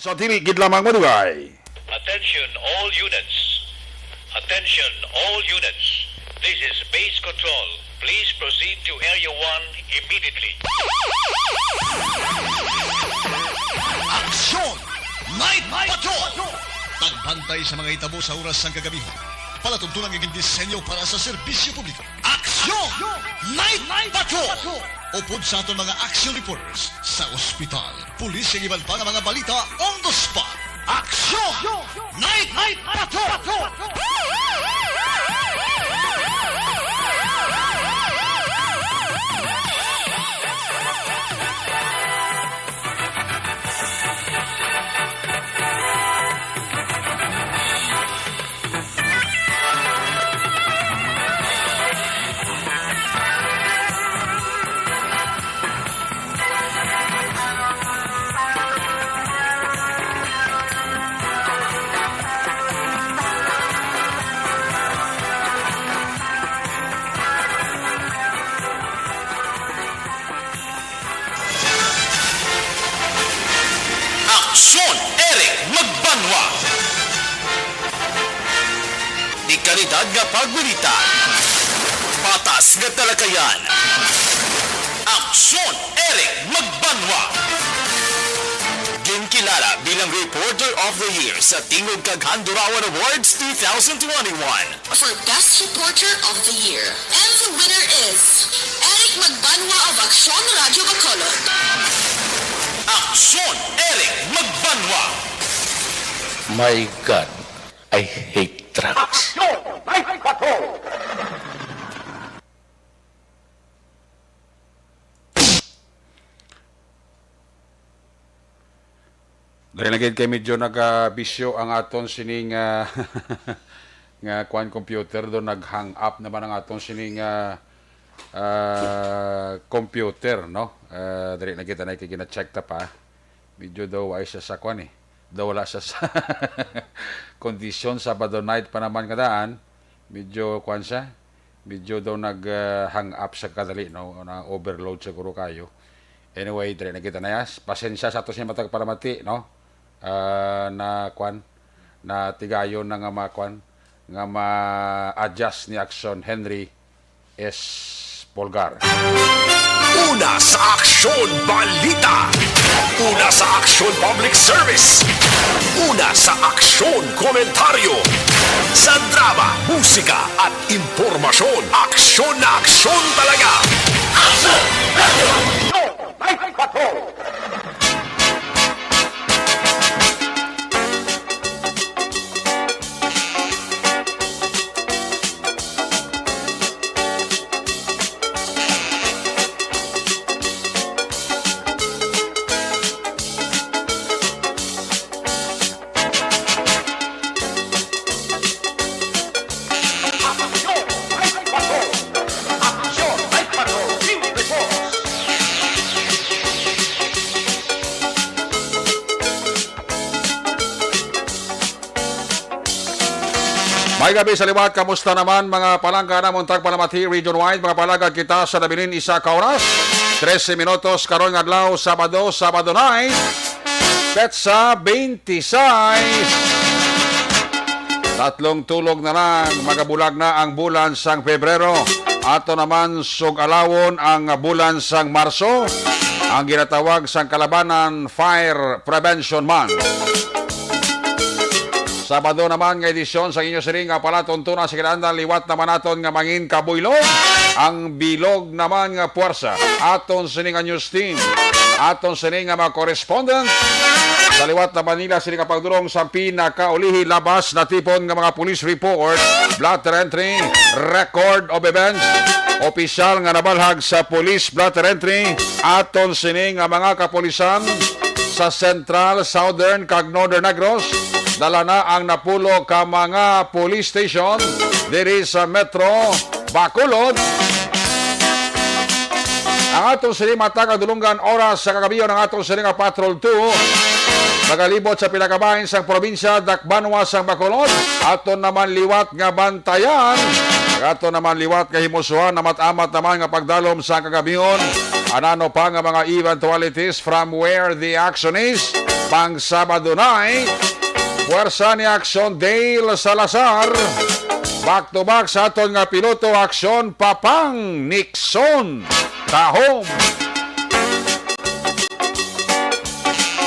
Sa dili gid lamang madugay. Attention all units. Attention all units. This is base control. Please proceed to Area 1 immediately. Aksyon! Night Patrol! Tagbantay sa mga itabo sa oras ng kagabihan. Palatuntunan ng disenyo para sa serbisyo publiko. Aksyon! Night Patrol! Upod sa aton mga action reporters sa ospital, pulis ang iban pa ng mga balita on the spot. Aksyon! Night Patrol! Aksyon Eric Magbanwa. Di kalidad nga pagbalita. Patas nga talakayan. Aksyon Eric Magbanwa. Ginkilala bilang Reporter of the Year sa Tingog kag Handurawan Awards 2021. For Best Reporter of the Year. And the winner is Eric Magbanwa of Aksyon Radio Bacolod. Aksyon Eric Magbanwa. My God, I hate drugs. Dahil naging kay medyo nag-bisyo ang aton sining nga kuan computer do nag-hang up naman ang aton sining computer, no? Dali nakita na kay gina-check ta pa. Medyo daw ay siya sa kuan eh. Daw wala siya sa condition Sabado night pa naman kadaan. Medyo kuan siya. Medyo daw nag-hang up sa kadali, no? Na overload siguro kayo. Anyway, dali nakita na yas. Pasensya sa ato siya matag paramati, no? Na kuan na tigayon na nga makuan nga ma-adjust ni Aksyon Henry S. Polgar. Una sa Aksyon Balita. Una sa Aksyon Public Service. Una sa Aksyon Komentaryo. Sa drama, musika at impormasyon. Aksyon na aksyon talaga. Aksyon! Night Patrol! May gabi sa liwat, kamusta naman mga palangga na Muntag Palamati region-wide, mga palangga kita sa Nabilin isa ka oras, 13 minutos karong adlaw, Sabado night, Petsa 26. Tatlong tulog na lang, magabulag na ang bulan sang Pebrero. Ato naman sugalawon ang bulan sang Marso, ang ginatawag sang Kalabanan Fire Prevention Month. Sabado naman nga edisyon sa inyo siring nga palatuntunan sa kinahanglan liwat naman naton nga mangin kabuylog. Ang bilog naman nga puwersa. Aton sining nga news team. Aton sining nga mga correspondent. Sa liwat na Manila sining nga pagdurong sa pinakaulihi labas na tipon nga mga police report, blotter entry, record of events, opisyal nga nabalhag sa police blotter entry. Aton sining nga mga kapulisan sa Central, Southern kag Northern Negros. Dala na ang napulo ka mga police station diri sa Metro Bacolod. Ang atong sining matag dulungan oras sa kagabiyo ng atong sining Patrol 2. Magalibot sa pinakabahin sang probinsya Dakbanwa sang Bacolod. Aton naman liwat nga bantayan. Aton naman liwat nga himusuhan na matamat naman nga pagdalom sa kagabiyon Anano pa nga mga eventualities from where the action is? Pang Sabado night, puwersa ni Action Dale Salazar. Back to back sa aton nga piloto aksyon Papang Nixon Tahom.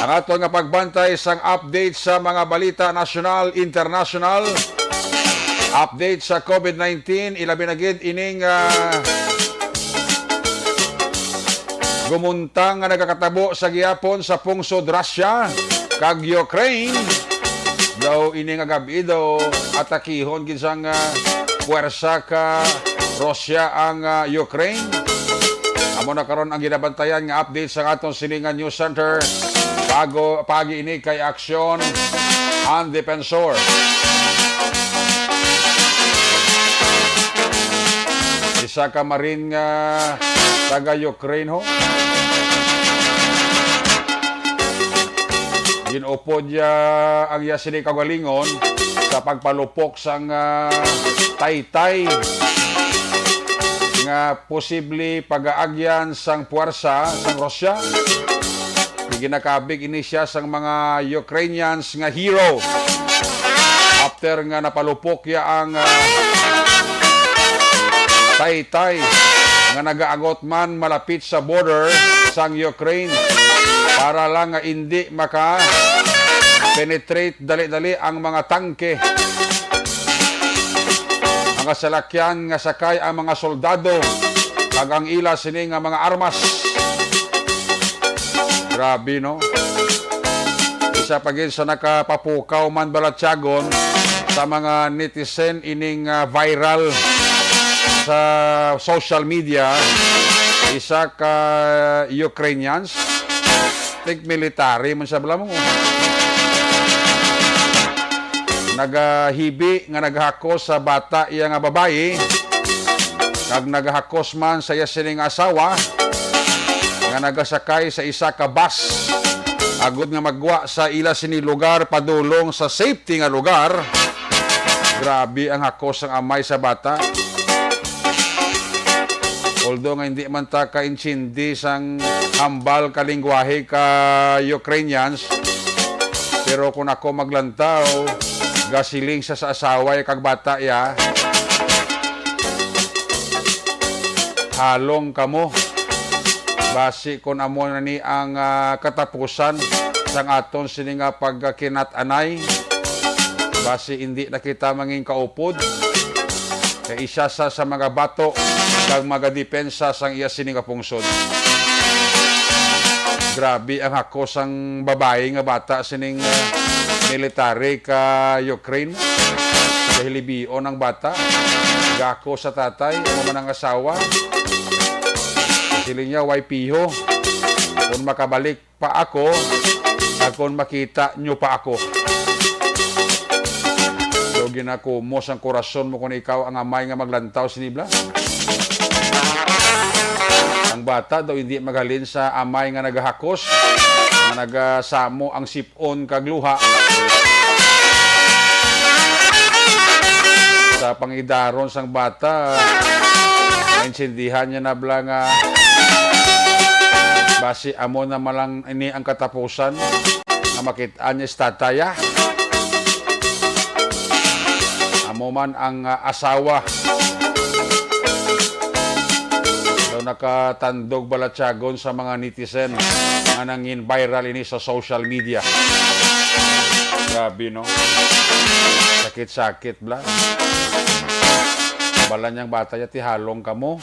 Ang aton nga pagbantay sang update sa mga balita nasyonal, international. Update sa COVID-19, ilabi na gid ining gumuntang nga nagakatabo sa gihapon sa pungsod Russia kag Ukraine. Daw ini nga gabi daw atakihon gid sang puwersa ka Russia ang Ukraine. Amo na karon ang ginabantayan nga update sa aton siningan news center pagi ini kay Aksyon ang Defensor. Isa ka marin nga taga Ukraine ho. Ginupod ang yasini kagalingon sa pagpalupok sang taytay nga posible pag-aagyan sang puwersa sang Russia. Ginakabig ini siya sang mga Ukrainians nga hero after nga napalupok ya ang taytay nga nagaagot man malapit sa border sang Ukraine para lang nga hindi maka penetrate dali-dali ang mga tangke. Mga salakyan nga sakay ang mga soldado kag ang ila sini nga mga armas. Grabe no. Isa pa gid sa nakapapukaw man balatyagon sa mga netizen ining viral sa social media. Isa ka Ukrainians military man sa bala mo. Nagahibi nga naghakos sa bata iya nga babayi kag naghakos man sa iya sining asawa nga nagasakay sa isa ka bus agud nga magwa sa ila sini lugar padulong sa safety nga lugar. Grabe ang hakos ng amay sa bata. Although nga hindi man ta ka-intindi sang hambal kalingwahe ka Ukrainians, pero kung ako maglantaw, gasiling sa asawa kag bata ya, halong kamo. Basi kung amo na ni ang katapusan sang aton sini nga pagkinat-anay, basi hindi na kita manging kaupod. Kay isa sa mga bato kag magadepensa sang iya sini nga pungsod. Grabe ang hakos ang babae nga bata sining military ka Ukraine. Dahil libion ang bata. Gako sa tatay, amo man ang asawa. Sili niya way piho. Kung makabalik pa ako, kung makita nyo pa ako. So ginakumos ang korason mo kung ikaw ang amay nga maglantaw sinibla. Ang bata daw hindi magalin sa amay nga nagahakos, nga nagasamo ang sipon kag luha. Sa pangidaron sang bata, naintindihan niya na bala nga basi amo na malang ini ang katapusan nga makitaan niya stataya. Amo man ang asawa. Nakatandog balatyagon sa mga netizen nga nangin viral ini sa social media. Grabe no. Sakit-sakit bla. Bala niyang bata ya ti halong kamo.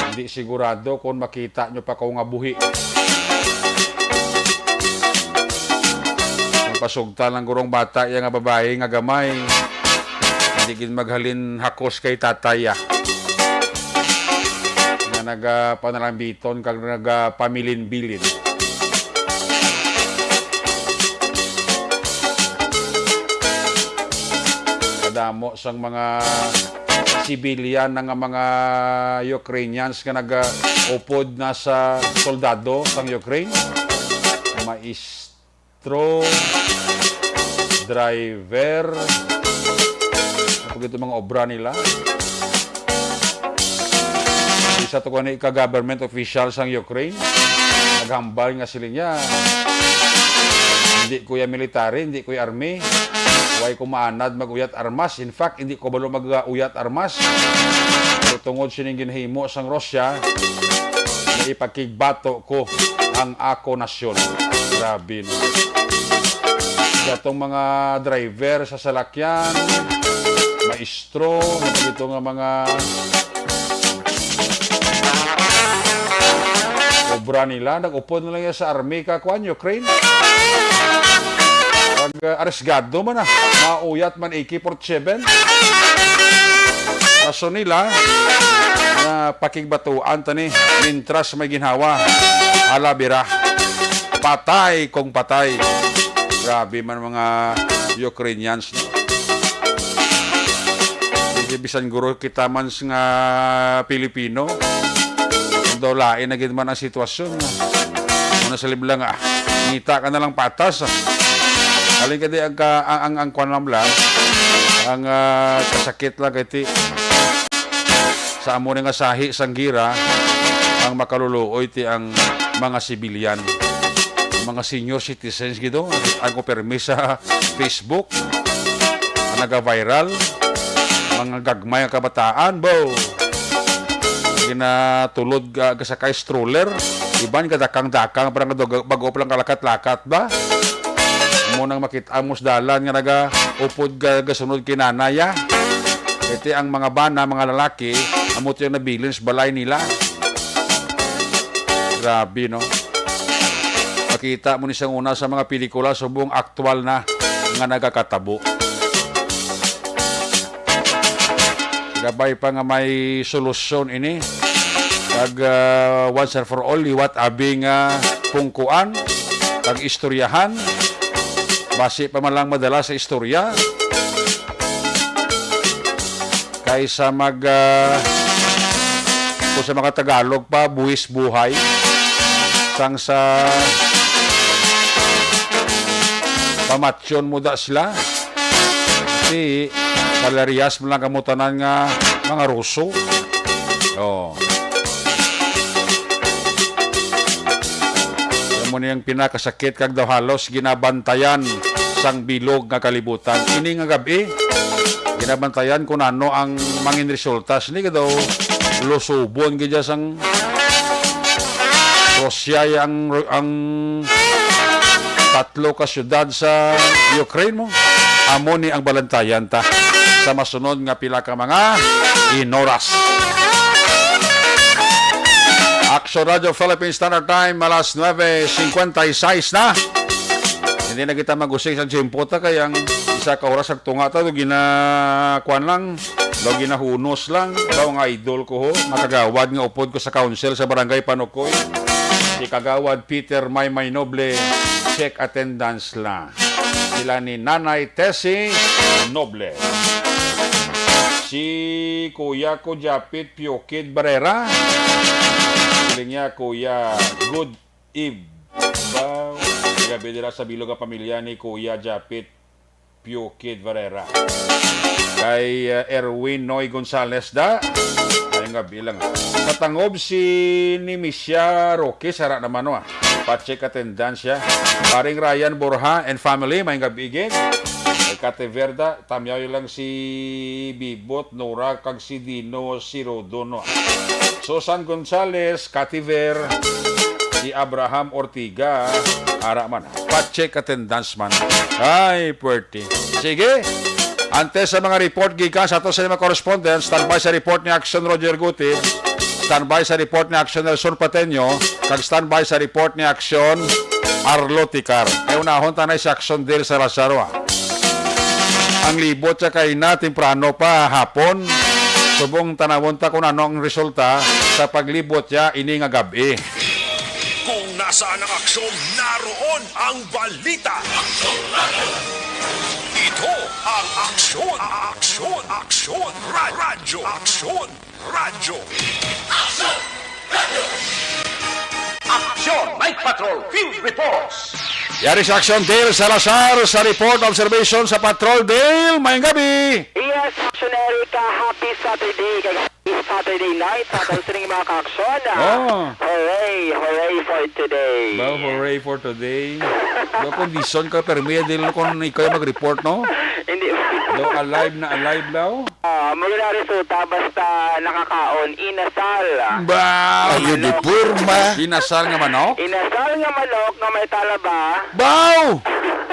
Hindi sigurado kung makita nyo pa kung nga buhi. Kung pasugta lang gurong bata ya nga babae nga gamay, hindi gid maghalin hakos kay tataya. Nagapanalambiton kag nagapamilin-bilin. Kadamo sang mga civilian nga mga Ukrainians nga nag-upod na sa soldado sang Ukraine. Maestro, driver, mga obra nila. Isa to ni ka-government official sang Ukraine. Naghambal nga sila niya. Hindi kuya military, hindi kuya army. Huwag ko maanad mag-uyat armas. In fact, hindi ko balo mag-uyat armas. Pero tungod sining ginhimo sang Russia, na ipakigbato ko ang ako nasyon. Grabe, no? Itong mga driver sa salakyan, maestro, ito nga mga obra nila, nag-upod na lang yan sa army kakuan, Ukraine. Aresgado man na, mauyat man AK-47. Rason nila, na pakigbatuan tani, mintras may ginhawa, alabira, patay kung patay. Grabe man mga Ukrainians. Bisan guro kita man nga Pilipino. Daw lain na gid man ang sitwasyon. Una sa liblang ngita ka na lang patas. Alin kadi ang kwan lang ang kasakit lang kiti sa amo nga sahi sang gira ang makaluluoy ti ang mga sibilyan. Mga senior citizens gito ang permi sa Facebook ang naga-viral mga gagmay ang kabataan bo ginatulod sa kay stroller iban kadakang-dakang parang bago pa lang kalakat-lakat ba mo nang makita amos dalan nga naga-upod gasunod kinanaya iti ang mga bana mga lalaki amot yung nabilin sa balay nila. Grabe, no? Makita mo ni siyang una sa mga pelikula subong aktual na nga nagakatabo. Gabay pa nga may solusyon ini. Kag once and for all, liwat abing pungkuan, kag istoryahan. Base pa man lang madala sa istorya. Kaysa kung sa mga Tagalog pa, buwis buhay. Sang sa pamatsyon mo da sila kasi kalariyas mo lang kamutanan nga mga Ruso. Oh. Alam mo niyang pinakasakit kag daw halos ginabantayan sang bilog nga kalibutan. Ini nga gabi ginabantayan kung ano ang mangin resultas ni daw lusubon gidya sang Russia ang tatlo ka syudad sa Ukraine mo. Amo ni ang balantayan ta sa masunod nga pila ka mga inoras. Action Radio Philippines Standard Time alas 9:56 na. Hindi na kita mag-usig sa jimpota kay ang isa ka oras ag tunga ta do ginakuan lang, do ginahunos lang, daw nga idol ko ho, makagawad nga upod ko sa council sa barangay Panukoy. Si Kagawad Peter Maymay Noble, check attendance lang. Sila ni Nanay Tessie Noble. Si Kuya ko Japit Piokid Barrera. Sila niya Kuya Good Eve. Ba, gabi nila sa bilog ang pamilya ni Kuya Japit Piokid Barrera. Kay Erwin Noy Gonzales da. Ayun nga bilang. Katangob si Nimisha Roque, sara naman no pa-check attendance siya. Paring Ryan Borja and family, may gabigin. Kay Kate Verda, tamyaw lang si Bibot, Nora, kag si Dino, si Rodono. Susan Gonzales, Kate Ver, si Abraham Ortiga, ara man. Pa-check attendance man. Ay, puwerte. Sige. Antes sa mga report gikan sa ato sa mga correspondents, standby sa report ni Action Roger Guti, standby sa report ni Action Nelson Pateño, kag standby sa report ni Action Arlo Ticar. Kaya unahon tanay sa Action Del Salazaro. Ang libot sa kay na temprano pa hapon, subong tanawon ta kung ano ang resulta sa paglibot niya ini nga gabi. Kung nasaan ang aksyon, naroon ang balita. Ito ang aksyon, radyo. Aksyon, Night Patrol, Field Reports. Yari sa Action Dale Salazar sa report observation sa Patrol Dale. Mayang gabi. Yes, Action Erica, happy Saturday. Kay Saturday night sa atong sining mga kaaksyon. Oh. Hooray, hooray for today. Ba, hooray for today. Ba, kondisyon ka, pero may din kung ikaw mag-report, no? Hindi. Daw, alive daw. Maganda resulta basta nakakaon, inasal. Ba, Ayo di purma. inasal nga manok? Inasal nga manok nga may talaba, Baw!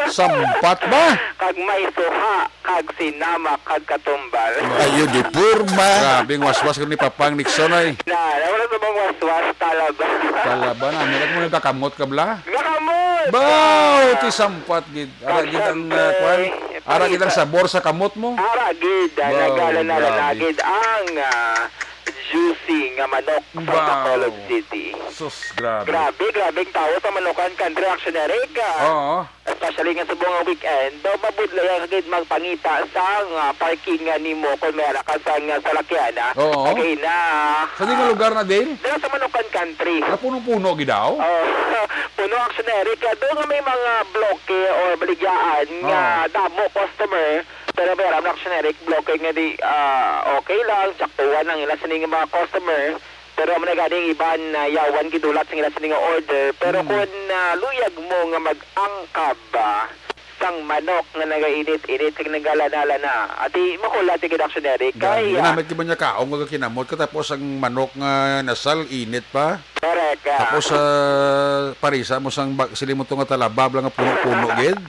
Sampat ba? kag may suha, kag sinama, kag katumbal. Ayo di purma. Grabing waswas ko ni Papang Nixon ay. Wala sa bang waswas, talaba. Talaban, amin mo nagkakamot ka bla? Gakamot! Baw! Ti sampat gid. Ara gid ang kwan. Ara gid ang sabor sa kamot mo. Aragid, Wow, nagalanagid ang juicy nga manok sa Wow. Bacolod City. Sus, grabe. Grabing tao sa Manokan Country Actionary ka. Oo. Especially nga sa buong weekend, daw mabudlay agad magpangita sa parking nga nimo kung meron ka sa salakyan. Oo. Okay na. Sa di nga lugar na din? Dito sa Manokan Country. Na punong-puno gid daw? Puno actionary ka. Doon nga may mga bloke or baligyaan nga damo customer. Pero meron ang actionary bloke nga di okay lang. Saktuhan ang ilan sa mga customer. Pero mo na ganing iban na yawan gidulat sa ilan sa nga order. Pero kung luyag mo nga mag-angkab sang manok nga nagainit-init kag nagalala na. Ati makulat ti actionary kay Ginamit ki ba niya kaong nga kinamot ka tapos ang manok nga nasal init pa? correct. Tapos parisa mo sang silimot nga talabab lang nga puno-puno gid.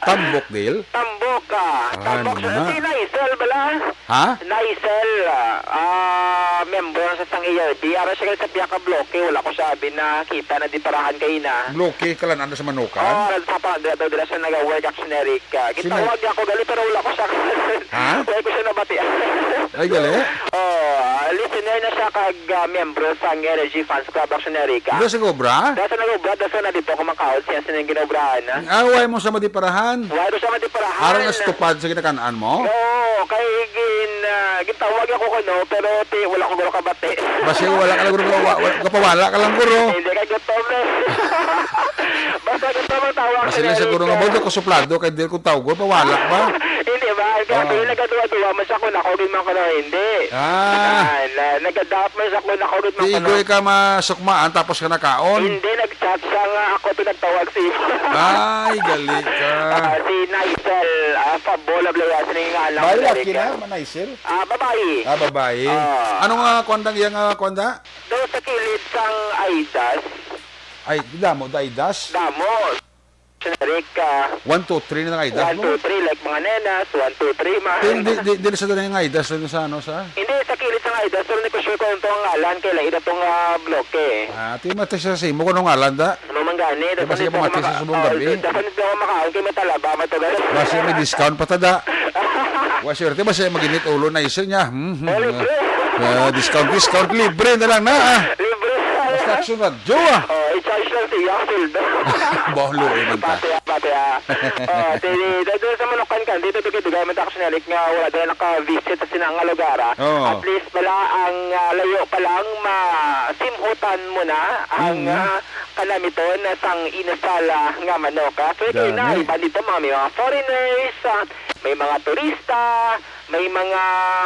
Tambok dil. Tambok ka. Tambok ano sa na? si Naisel bala. Ha? Naisel, member sa sang ARB. Ara siya sa piyaka bloke. Wala ko sabi na kita na di parahan kayo na. Bloke ka lang sa manukan? Sa pagdado dila siya nag-work actionary ka. Gitawag ako gali pero wala ko siya. Ha? Wala ko siya nabati. Ay gali. Listener na siya kag member sa Energy Fans Club actionary ka. Ida sa gobra? Dasa nag-ubra, dasa na dito kumakaot siya sa nang ginobrahan. Away mo sa madiparahan. Wala ko siya matiparahan. Araw na stupad sa kinakanaan mo? Oo, kay gitawag ako ko no, pero wala ko guro kabate. Basta wala ka lang guro, kapawala ka lang guro. Hindi kay gutom na. Basta gutom ang tawag. Basta lang sa guro nga bodo ko suplado kay dil kung tawag pawala ba? Hindi ba? Kaya nagaduwa-duwa mo siya kung nakogin man ko na hindi. Nagadap mo siya kung nakogin man ko na. Tigoy ka masukmaan tapos ka nakaon. Hindi, nag-chat siya nga ako pinagtawag si Ay, gali ka. si Naisel, Fabola Blayasin nga alam. Balaki na, manaisil? Babae. Babae. Ano nga kwandang iyang kwanda? Doon sa kilid sang Aidas, Ay, damo, daidas. damo. Generic 1, 2, 3 na ng aidas 1, mo. 2, 3, like mga nenas, 1, 2, 3, ma. Di sa doon yung aidas, doon sa ano sa? Hindi, sa kilid sang Aidas, pero hindi ko sure kung itong ngalan, kailan ito itong bloke. Ti mati sa simo ko nung alanda. Ano man gani? Diba siya pumati sa subong gabi? Dapat nito ako makaon kay matalaba, matagal. Basta may discount patada. Waserte ba siya maginit ulo na iso niya? Discount, libre na lang na. Libre. Basta action radyo I-charge lang siya, field. Bahlo man ta. Pati. Dito sa Manokan kan, dito dugay man ta actionary nga wala dala naka-visit sa sinang lugar. At least pala ang layo pa lang masimhutan mo na ang kalamiton sang inasala nga manok. So ito na, iba dito may mga foreigners, may mga turista, may mga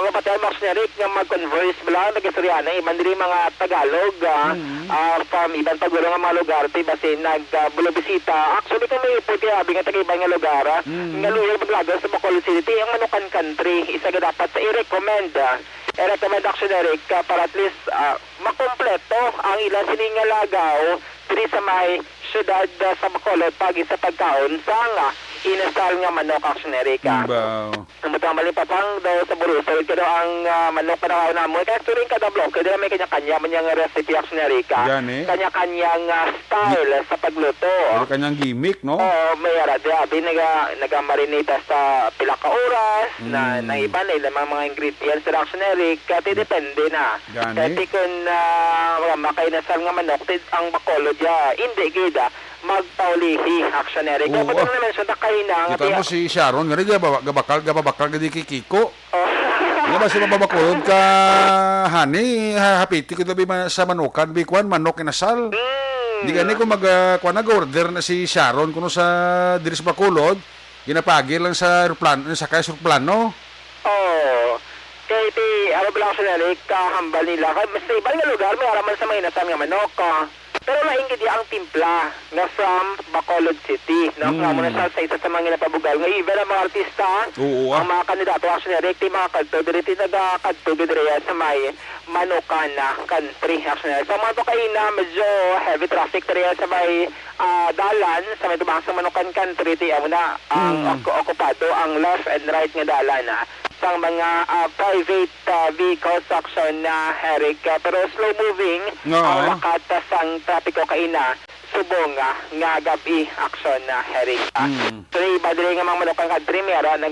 mapatay actionary nga mag-converse bala nag-Suryana, iban diri mga Tagalog from ibang pagulo nga mga lugar basi nagbulobisita. Actually kung may puti abi nga taga ibang nga lugar nga lugar paglaga sa Bacolod City ang Manokan Country isa ga dapat sa i-recommend actionary ka para at least makompleto ang ilang sining nga lagaw diri sa may syudad sa Bacolod pagi sa pagkaon sa nga inasal nga manok actionary ka. Namutang mali papang daw sa Burusol kaya ang manok na na mo kaya turing kada blog kaya may kanya-kanya man yung recipe actionary ka. Kanya-kanyang style sa pagluto. Kanyang gimmick, no? May abi naga-marinate sa pila ka oras na iba na ilang mga ingredients sa actionary kaya depende na. Kasi kung makainasal nga manok ang Bacolod hindi gida magpaulihi actionary. Kaya pag na-mention na kayo na kita mo si Sharon nga rin gabakal gadi kay Kiko. Nga ba si mababakulod ka hani hapiti ko tabi sa manukan bikwan manok inasal. Di gani ko nag-order na si Sharon kuno sa diri sa Bacolod ginapagi lang sa aeroplano sa kay surplano. Kaya Ano pala action Eric, hambal nila. Kaya mas iba nga lugar, may araman sa mainatan nga manok. Pero laing gidi ang timpla nga from Bacolod City. No? Nga muna siya sa isa sa mga napabugal. Nga even ang mga artista, Oo, ang mga kandidato action Eric, di mga kadto, diriti nagakadto diri sa may Manukan na country action Eric. So mga to kayo na medyo heavy traffic diri sa may dalan, sa may tubang sa Manukan country, di na ang okupado ang left and right nga dalan na sang mga private vehicles action na Eric. Pero slow moving ang lakat sang trapiko kaina subong nga gabi action na Eric. So iba dili nga mga Manukan country meron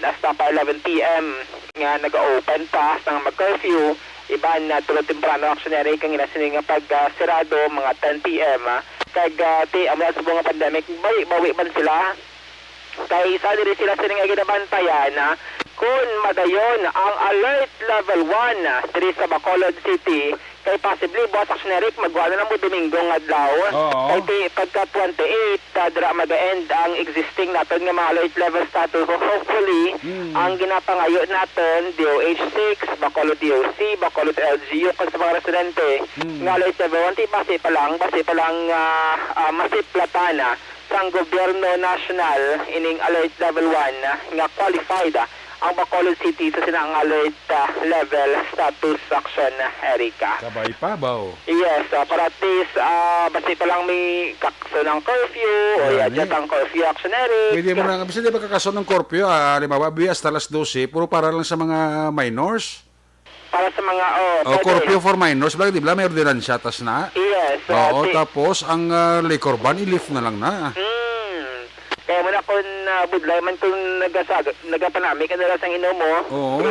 nasta pa 11 PM nga naga-open pa sang mag-curfew. Iba na tulad temprano action Eric ang inasining nga pag sirado mga 10 PM. Kag ti amla subong nga pandemic bawi man sila. Kay isa diri sila sining nga ginabantayan kung madayon ang alert level 1 diri sa Bacolod City kay possibly buwas action Eric magwa na mo Dominggo nga adlaw kay pagka 28 dira mag-end ang existing naton nga mga alert level status. So hopefully ang ginapangayo naton DOH6, Bacolod DOC, Bacolod LGU kung sa mga residente nga alert level 1 base pa lang masiplatan sang gobyerno national ining alert level 1 nga qualified ang Bacolod City sa sinang alert level status action Erika. Sabay pa ba? Yes, para at least basta pa lang may kakso ng curfew o i-adjust ang curfew action Eric. Pwede mo na, kasi di ba kakaso ng korpyo, halimbawa, hasta alas 12, puro para lang sa mga minors. Para sa mga, curfew for minors, di ba may ordinansya, tas na? Yes. Oo, tapos ang liquor ban, i-lift na lang na. Kaya mo na kung budlay man kung nagapanami ka na lang sang inom mo,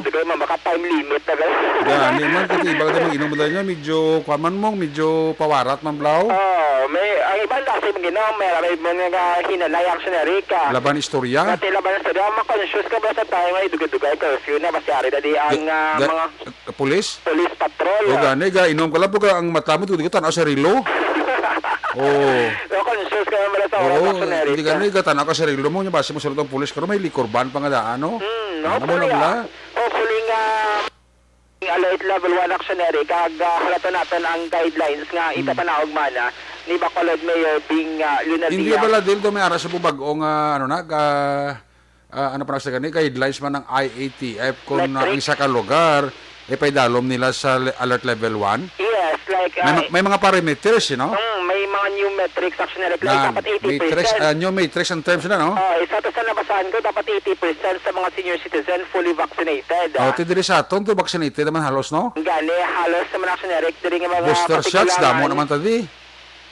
siguro man baka time limit na lang. Gani man, kasi iba ka mag-inom mo dahil medyo, kwaman mong, medyo pawarat man blaw. Ang ibang kasi mag-inom, may mga hinalay action Erika. Laban istorya? Kasi laban istorya, makonscious ka ba sa tayo ay dugay-dugay curfew na, masyari na di ang mga Police patrol. O gani, inom ka lang po ka, ang mata mo, tanaw sa rilo. Conscious ka naman sa oras action Erika. Hindi gani, tanaw ka sa rilo mo, niya base mo sa lutong police, pero may liquor ban pa nga daan, no? Hopefully nga, alert level 1 action Erika, halata natin ang guidelines nga itapanaog mana ni Bacolod Mayor Bing Lunadia. Hindi ba dil do may ara sa bubag-ong ano pa sa gani guidelines man ng IATF kung ang isa ka lugar paidalom nila sa alert level 1? Yes, like may mga parameters, no? May mga new metrics action Erika, like dapat 80%. New metrics and terms na, no? Isa to sa nabasahan ko, dapat 80% sa mga senior citizen fully vaccinated. Tidiri sa aton to vaccinated naman halos, no? Gani, halos sa mga action Eric, diri nga mga booster shots, damo naman tadi.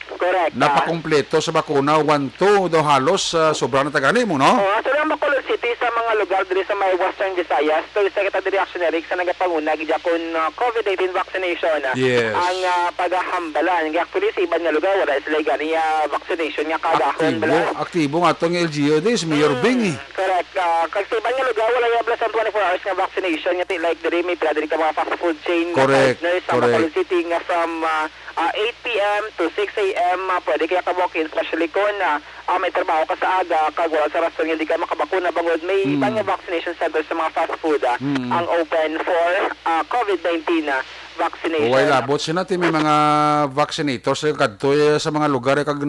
Correct. Napakompleto sa bakuna, 1-2 daw halos, sobra na tagani mo, no? So lang Bacolod City sa mga lugar diri sa may Western Visayas, to isa kita diri action Eric sa nagapanguna gidapon COVID-19 vaccination. Yes. Ang paghahambalan, actually sa ibang nga lugar wala sila gani vaccination nga kadahon aktibo nga tong LGU dis Mayor Bing. Correct. Kasi sa ibang nga lugar wala ya plus 24 hours nga vaccination nga like diri may pila diri ka mga fast food chain partners sa Bacolod City nga from 8 PM to 6 AM pwede kaya ka walk-in, especially kung may trabaho ka sa aga, kag wala sa restaurant hindi ka makabakuna bangod may ibang vaccination centers sa mga fast food ang open for COVID-19 vaccination. Uway labot sila may mga vaccinators kadto sa mga lugar kag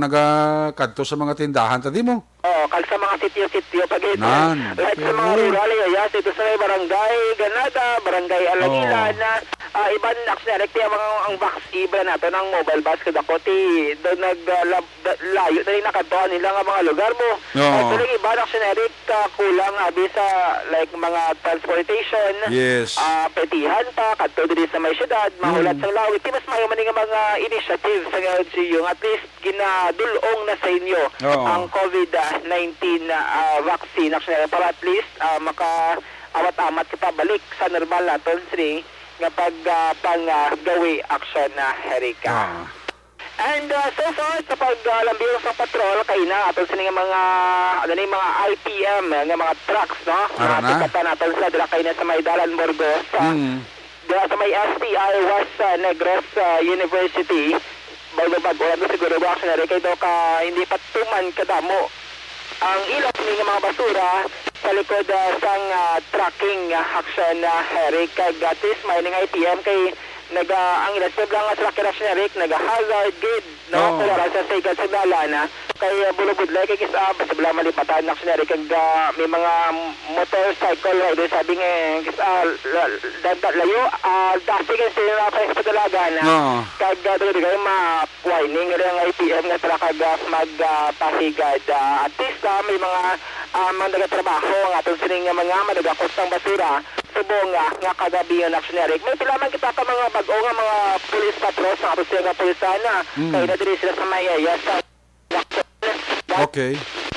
kadto sa mga tindahan tadi mo. Kag sa mga sitio pag like sa mga rural areas dito sa may barangay Ganada, barangay Alangila na iban actually ang vax iba nato ng mobile bus kada ko ti do layo dali nakadto nila nga mga lugar mo. Pero iba actually kulang abi sa like mga transportation. Yes. Petihan pa kadto diri sa may syudad, mahulat sa lawit. Mas mayo man nga mga initiative sa LGU at least ginadulong na sa inyo ang COVID-19 vaccine actually para at least maka-awat-amat kita balik sa normal naton sri nga panggawi action na Erika. And so far sa paglambiro sa patrol kay na aton sa mga IPM nga mga trucks no nga pa naton sa dira kay na sa may Dalan Burgos dira sa may STI West Negros University bago siguro ba action Erika daw ka hindi pa tuman kadamo ang ilot ng mga basura sa likod sang tracking action Eric kag atis mining ITM kay ang ilasab lang sa tracking action Eric hazard gate no para sa sigat sa dalana kay bulubudlay kay kisab sa bala malipatan action Eric kag may mga motorcycle rider sabi nga layo dati kay sila kay sa dalagan kag dugay ma-warning ang ITM nga sila kag magpasigad artista may mga nagatrabaho ang atong sining mga madagakostang basura subong nga kagabi ang action Eric may pilaman kita ka mga bago nga mga police patrol sa atong sining pulisana kay na diri sila sa mayaya sa Okay.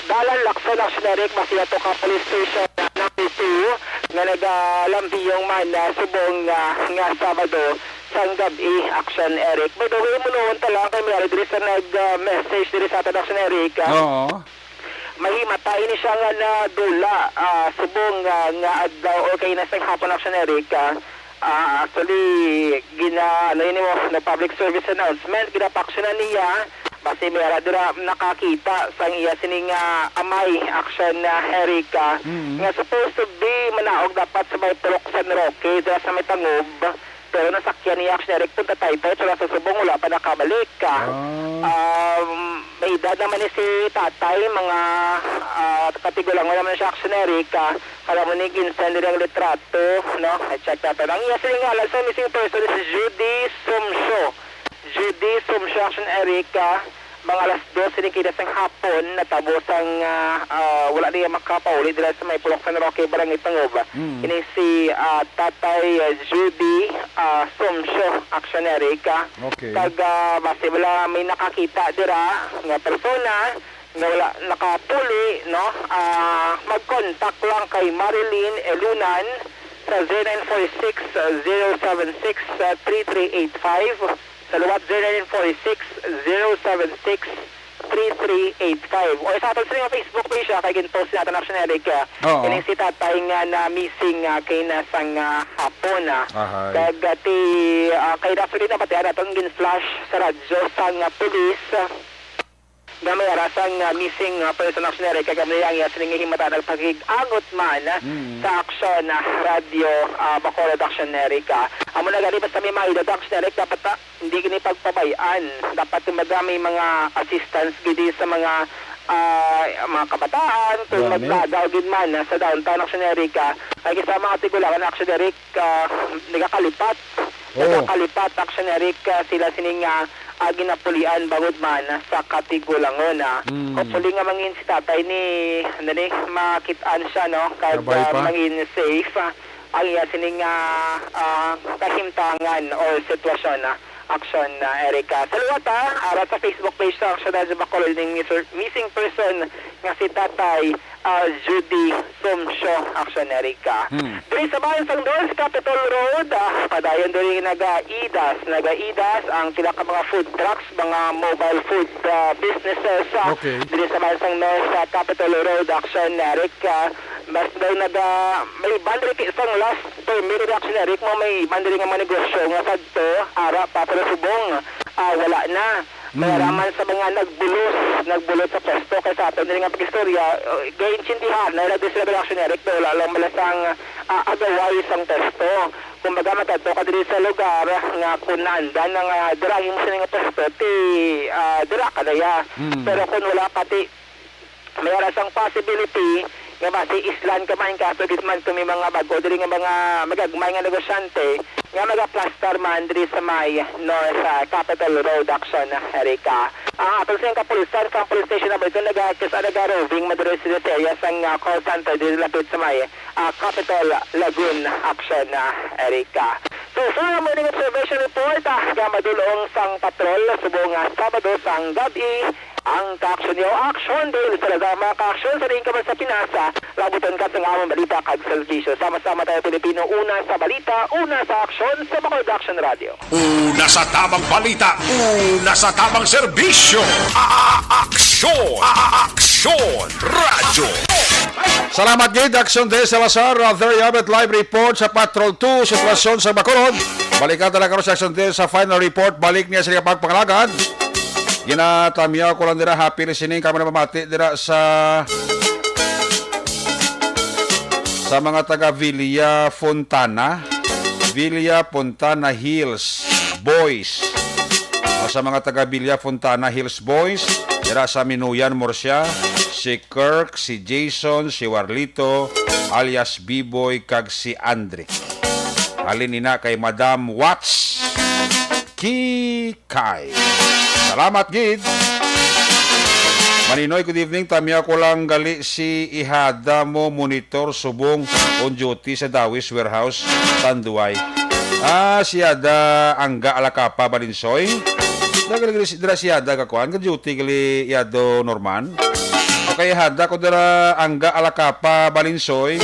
dalan Lacson action Eric masila to ka police station ng PCU nga nagalambiyong man subong nga Sabado sang gabi action Eric by the way mo noon talang kay may diri sa nag-message diri sa atong action Eric mahimatay ni siya nga na dula subong nga adlaw o kay nasang hapon action Eric actually ano yun mo na public service announcement ginapaksyonan niya basi mayara dira nakakita sang iya sining amay action Eric nga supposed to be manaog dapat sa may Purok San Roque dira sa may Tangob pero nasakyan ni action Eric punta tayo sa subong wala pa nakabalik may edad naman ni si tatay mga katigulang wala naman siya action Eric kala mo ni ginsan din ang litrato no check natin ang iya sining ngalan sa missing person is Judy Sumsho action Eric mga alas 12 sinikita sang hapon natapos ang wala niya makapauli dila sa may Purok San Roque Barangay Tangob ini si tatay Judy Sumsho action Eric kag base wala may nakakita dira nga persona nga wala nakapuli no mag-contact lang kay Marilyn Elunan sa 0946-076-3385 sa luwat 0946-076-3385 o sa aton sa Facebook page kay ginpost natin action Eric kining si tatay nga na missing kay nasang hapon kag kay actually na pati aton gin-flash sa radyo sang police nga may arasang missing person action Eric kag may ang sining himata nagpagig-agot man sa action radio Bacolod action Eric amo na gali basta may mga action Eric dapat hindi kini pagpabayaan dapat madami mga assistance gidi sa mga kabataan kung maglagaw gid man sa downtown action Eric ay kasama mga tigulangan action Eric nagakalipat action Eric sila sining ginapulian bangod man sa Katigulangon hopefully nga mangin si tatay ni makitaan siya no kag mangin safe ang iya sining kahimtangan or sitwasyon action Erica saluwat arat sa Facebook page sa Action Radio Bacolod ng missing person nga si tatay Judy Sumsho action Erica diri sa bayan sang North Capitol Road padayon diri naga-idas ang pila ka mga food trucks mga mobile food businesses diri sa bayan sang North Capitol Road action Erica mas daw may bandri isang last permit action Eric mo may bandri nga manegosyo nga sadto ara pa pero subong wala na Mayaraman sa mga nagbulot sa pwesto kay sa aton nga pag-istorya gayon sindihan na nag-distribution action Eric wala lang malasang agaway sang testo kumbaga matadto ka diri sa lugar nga kunanda ng draging sa nga testo ti dira ka daya pero kung wala pati may arasang possibility nga basi islan ka man kaso gitman kami mga bago diri nga mga magagmay nga negosyante nga magaplaster man diri sa may North Capitol Road action Erica atong sa kapulisan sa police station number 2 nag-roving maduro sa area sang call center diri lapit sa may Capitol Lagoon action Erica so sa morning observation report nga madulong sang patrol subong Sabado sang gabi ang ka-action niyo action dahil talaga mga ka-action sa rin ka man sa Pinasa labutan ka sa amang balita kag servisyo sama-sama tayo Pilipino una sa balita una sa action sa Bacolod Action Radio una sa tamang balita una sa tamang serbisyo Action Radio Salamat gid Action Day Salazar there you have it live report sa Patrol 2 sitwasyon sa Bacolod balikan talaga sa Action Day sa final report balik niya sa pagpangalagan ginatamya ko lang dira happy listening kami na mamati dira sa Sa mga taga Villa Fontana Hills Boys. Sa mga taga Villa Fontana Hills Boys, dira sa Minuyan, Murcia, si Kirk, si Jason, si Warlito, alias B-Boy, kag si Andre. Halin ina kay Madam Watts Kikay. Salamat, gid. Maninoy, good evening. Tamiya ko lang gali si Ihada mo monitor subong on duty sa Dawis Warehouse, Tanduay. Si Ihada Angga Alakapa Balinsoy. Dira si Ihada kakuan, ka duty gali Ihado Norman. Okay, Ihada ko dira Angga Alakapa Balinsoy.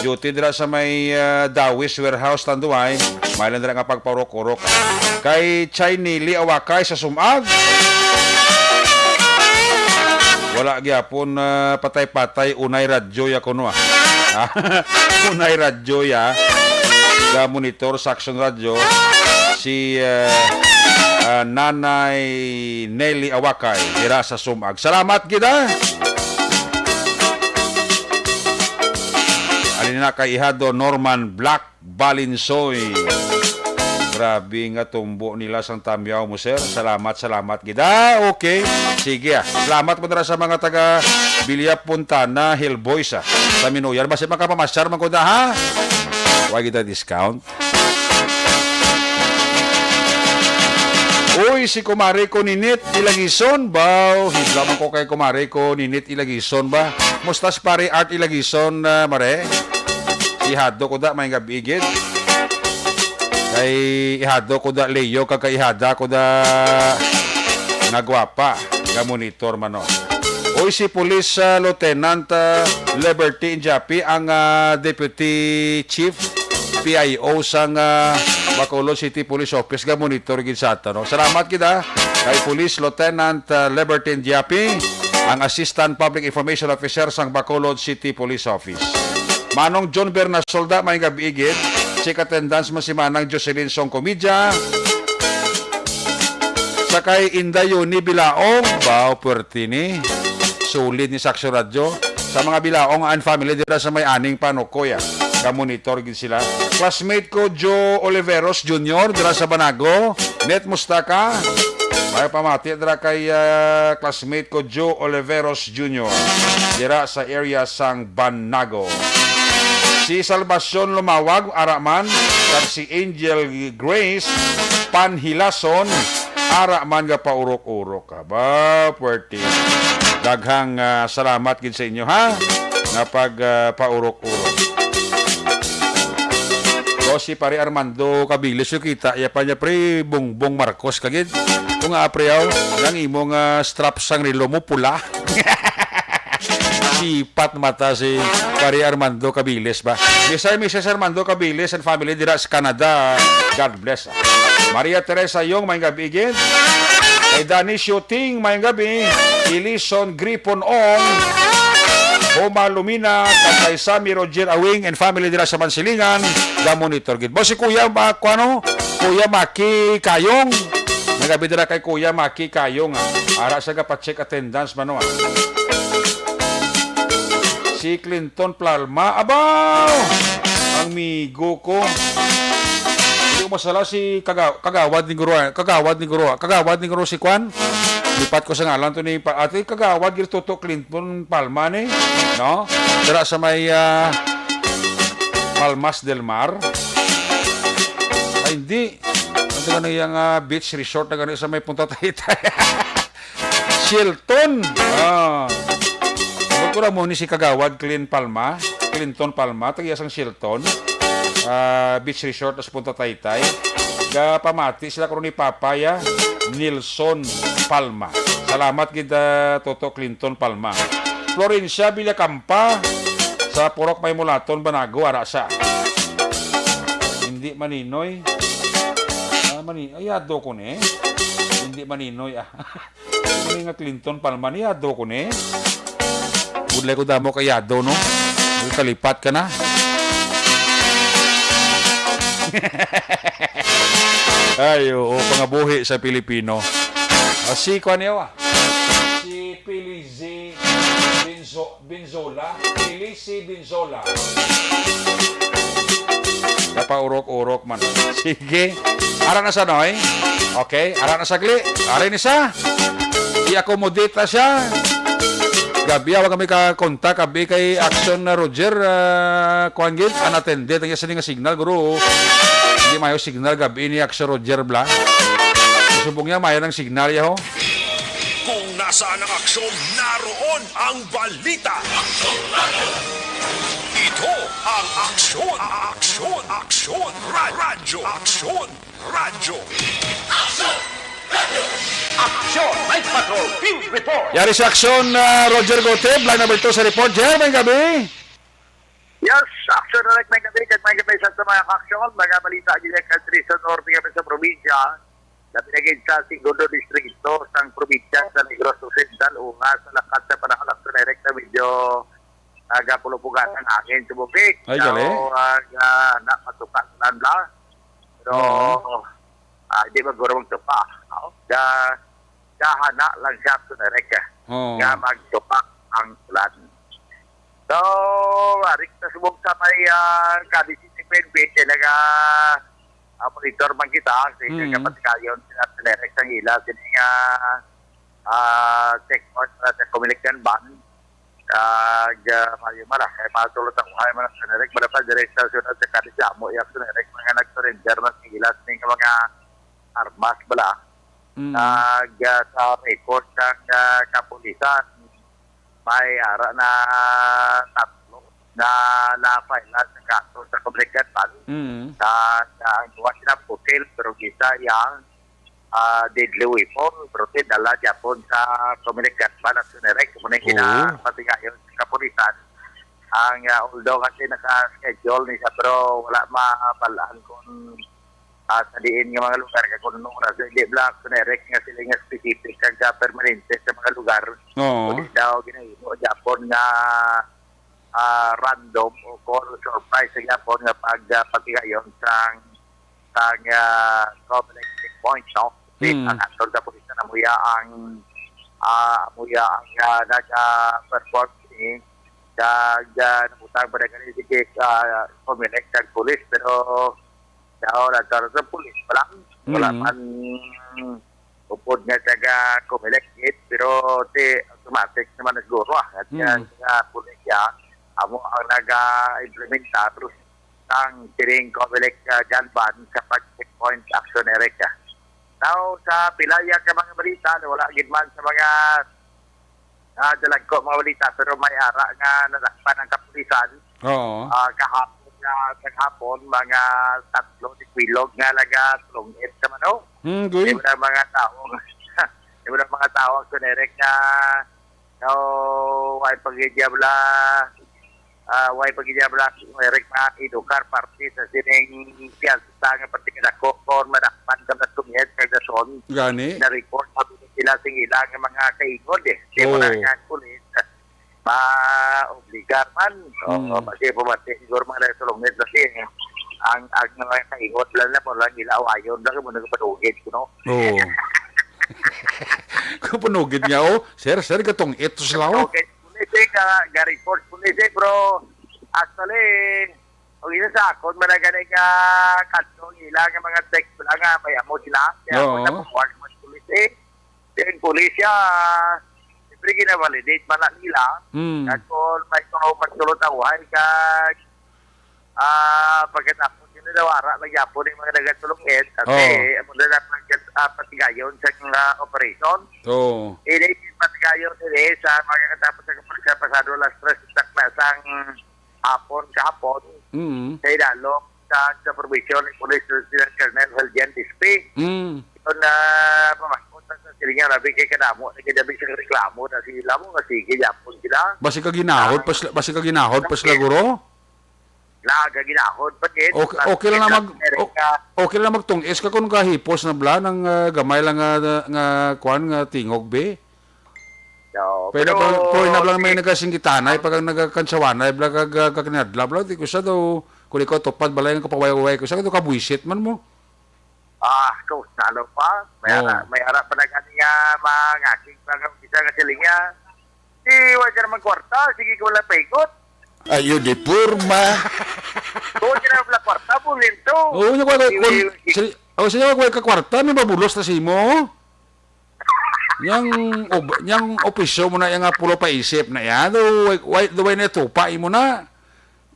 Duty dira sa may Dawis Warehouse, Tanduay. Mailan dira nga pagpaurok-urok. Kay Chay Nili Awakay sa Sumag. Wala gyapon patay-patay unay radyo ya kuno. Unay radyo ya. Ga monitor sa Action Radio si Nanay Nelly Awakay dira sa Sumag. Salamat kita. Alin na kay Ihado Norman Black Balinsoy. Grabe nga tumbo nila sang tamyaw mo, sir. Salamat kita. Okay. Sige. Salamat po na sa mga taga Villa Fontana Hill Boys sa Minuyan. Basta makapamasyar man ko na, ha? Huwag kita discount. Uy, si kumare ko Ninit Ilagison ba? Hidlaman ko kay kumare ko Ninit Ilagison ba? Mustas pare Art Ilagison, mare? Ihado ko da, may gabigid. Kay ihado ko da Leo, kay ihada ko da nagwapa, ga monitor mano. Uy, si Police Lieutenant Liberty Injapi, ang Deputy Chief PIO sang Bacolod City Police Office, ga monitor gid sa ato. No? Salamat kita kay Police Lieutenant Liberty Injapi, ang Assistant Public Information Officer sang Bacolod City Police Office. Manong John Bernasolda, may gabigid. Check attendance mo si Manang Jocelyn Song Comidya. Sakay Indayoni Bilaong, Bao Puertini. Sulit ni Saksyo Radio. Sa mga Bilaong and family dira sa may aning panukoya. Ka-monitor gid sila. Classmate ko Joe Oliveros Jr. dira sa Banago. Net Mustaka. May pamati dira kay classmate ko Joe Oliveros Jr. dira sa area sang Banago. Si Salvacion Lumawag, Araman, at si Angel Grace Panhilason, Araman nga paurok-urok ka ba, puwerti. Daghang salamat gid sa inyo, ha, nga pag paurok-urok. So, si pare Armando Cabilis yung kita, iya pa niya pre, Bongbong Marcos kagid. Kung nga apreyaw, ang imong strap sang relo mo pula. Sipat mata si pare Armando Cabilis ba? Mrs. Armando Cabilis and family dira sa Canada. God bless. Maria Teresa Yong, may gabi again. Kay Danny Shooting, may gabi. Ilison Gripon Ong. Homa Lumina, kay Sammy Roger Awing and family dira sa Mansilingan. Da monitor gid. Boss si Kuya Kuya Maki Kayong. May gabi dira kay Kuya Maki Kayong. Ara sa pa-check attendance mano. Si Clinton Palma, abaw! Ang migo ko. Hindi ko masala si Kagawad ni Guro si Kwan. Lipat ko sa ngalan to ni ate Kagawad gil toto Clinton Palma ni, no? Dira sa may Palmas del Mar. Ay hindi. Ano na yung beach resort na ganito sa may Punta Taytay. Shilton. Kura mo ni si Kagawad Clinton Palma, tagyasang Shilton, Beach Resort sa Punta Taytay. Pamati sila karon ni Papaya Nilson Palma. Salamat gid Toto Clinton Palma. Florencia Villacampa sa Purok May Mulaton, Banago, Arasa. Hindi Maninoy. Ayado ko ni. Hindi Maninoy. Hindi nga Clinton Palma ni ayado ko ni. Budlay ko damo kayado, no? Kalipat ka na. Ay, oo, pangabuhi sa Pilipino. Si Pilizi Binzola. Elise Binzola. Napaurok-urok man. Sige. Ara na sa noy. Okay. Ara na sagli. Ara ni sa. I-accommodate na siya. Gabi, awag kami ka-kontak. Gabi kay Action na Roger. Kuhan gid. Unattended. Ang isa nga signal. Guru. Hindi mayo signal. Gabi ni Action Roger bla. Subong niya mayo ng signal yaho. Kung nasaan ang aksyon, naroon ang balita. Ito ang aksyon, aksyon, aksyon, radyo, aksyon, radyo. Aksyon, Night Patrol Field Report. Yari sa Action Roger Goteb. Line number 2 sa report. Jer, may gabi. Yes, action na may gabi. May gabi sa mga aksyon. Mga balita dito country sa norte kami sa probinsya. Na pinagin sa Segundo Distrito sa probinsya sa Negros Occidental. Unga sa lakat sa panahon aksyon direct na medyo nagapulupugan ng hangin sa bubik. Ay, gali. So, napatukan sa landla. Pero, hindi maguro magtupa. Kahana lang siya sa direct. Oh. Nga magtupa ang ulan. So, arik na subong sa may kadisiting PNP, talaga monitor man kita kasi kapag kayon sinerek sang ila sini nga checkpoint sa Communication Ban mayo mara kay matulot ang hay man sinerek madapat direct sa sunod sa kadisamo yak sinerek mga nagsurrender man ila sini nga mga armas bala sa record ng kapulisan may ara na tatlo na na-file sa kaso sa Communication Ban ang gawa sila putil pero gisa yang deadly weapon pero dala Japon sa Communication Ban at sinerek muna kinapatingayon sa kapulisan ang although kasi naka-schedule ni siya pero wala mapalaan kung sa diin ng mga lugar kung nung oras hindi black sinerek nga sila nga specific kag permanente sa mga lugar kung daw ginahimo Japon nga random o call surprise sa Japon nga pagpatigayon sa complex checkpoint, no? Ang aktol sa pulis na amuya ang naka-perform ni nabutang pa na ganun si Comelec sa pulis pero nagkaroon sa pulis wala man upod nga taga Comelec pero automatic naman siguro at yan pulis amo ang naga-implementa terus ang tiring Comelec Janban sa pag-checkpoint action ereka. Now, sa pilaya ka mga balita, wala gidman sa mga dalag ko mga balita, pero may ara nga nadakpan ng kapulisan. Kahapon, mga 3 kwilog nga laga tulungit sa mano. Di mo na mga tao ang sunerek nga ay paghidyabla Eric na idukar party sa sining piyasta nga particular kon madakpan ka na tumiyet kag dason gani na report sa sila sing ilang mga kaingod di mo na nga pulis ma-obligar man kasi pumati siguro mga nasulungit kasi ang mga kaingod lang na mo lang ilawayon lang mo nagpadugid no kung panugid nga sir katong ito sila Pulis ga-report pulis bro. Actually, o ina sa akon managanay nga kanto nila nga mga text lang nga may amo sila. Kaya ako na pumuwag mo pulis Then pulis siya, siyempre gina-validate man lang nila. At kung may pagsulot ang uhay kag pagkatapos yun nawara nagyapon yung mga nagatulungin kasi amo na patigayon sa operation. Ini patigayon nila sa mga katapos sa pasado las 3 na sang kahapon. Kaya dalong sa provision ng Police Lieutenant Colonel Helgen Dispe. Ito na pamakot sa silingan labi kay kanamo nagdabi sa reklamo na sila mo kasi giyapon sila. Basi ka ginahod pas laguro? Ginahod pa din. Okay lang magtungis ka kung kahipos na bla ng gamay lang nga kuan nga tingog be. Pero na lang may nagasingitanay pag nagkansawanay bla kagnadla bla di ko sa daw kung ikaw tupad balay nga kapaway-way ko sa ito kabuisit man mo. Nalo pa. May harap pa na kaniya mga aking isa nga silinga. wala ka naman kwarta, sige ko wala paikot. Ayo di purma. Kung ka naman wala kwarta, pulin to. Oo, nya ko siya ko kwarta may babulos na si mo. Yang opisyo mo na yang pulo pa isip na yan. Do way na tupa mo na.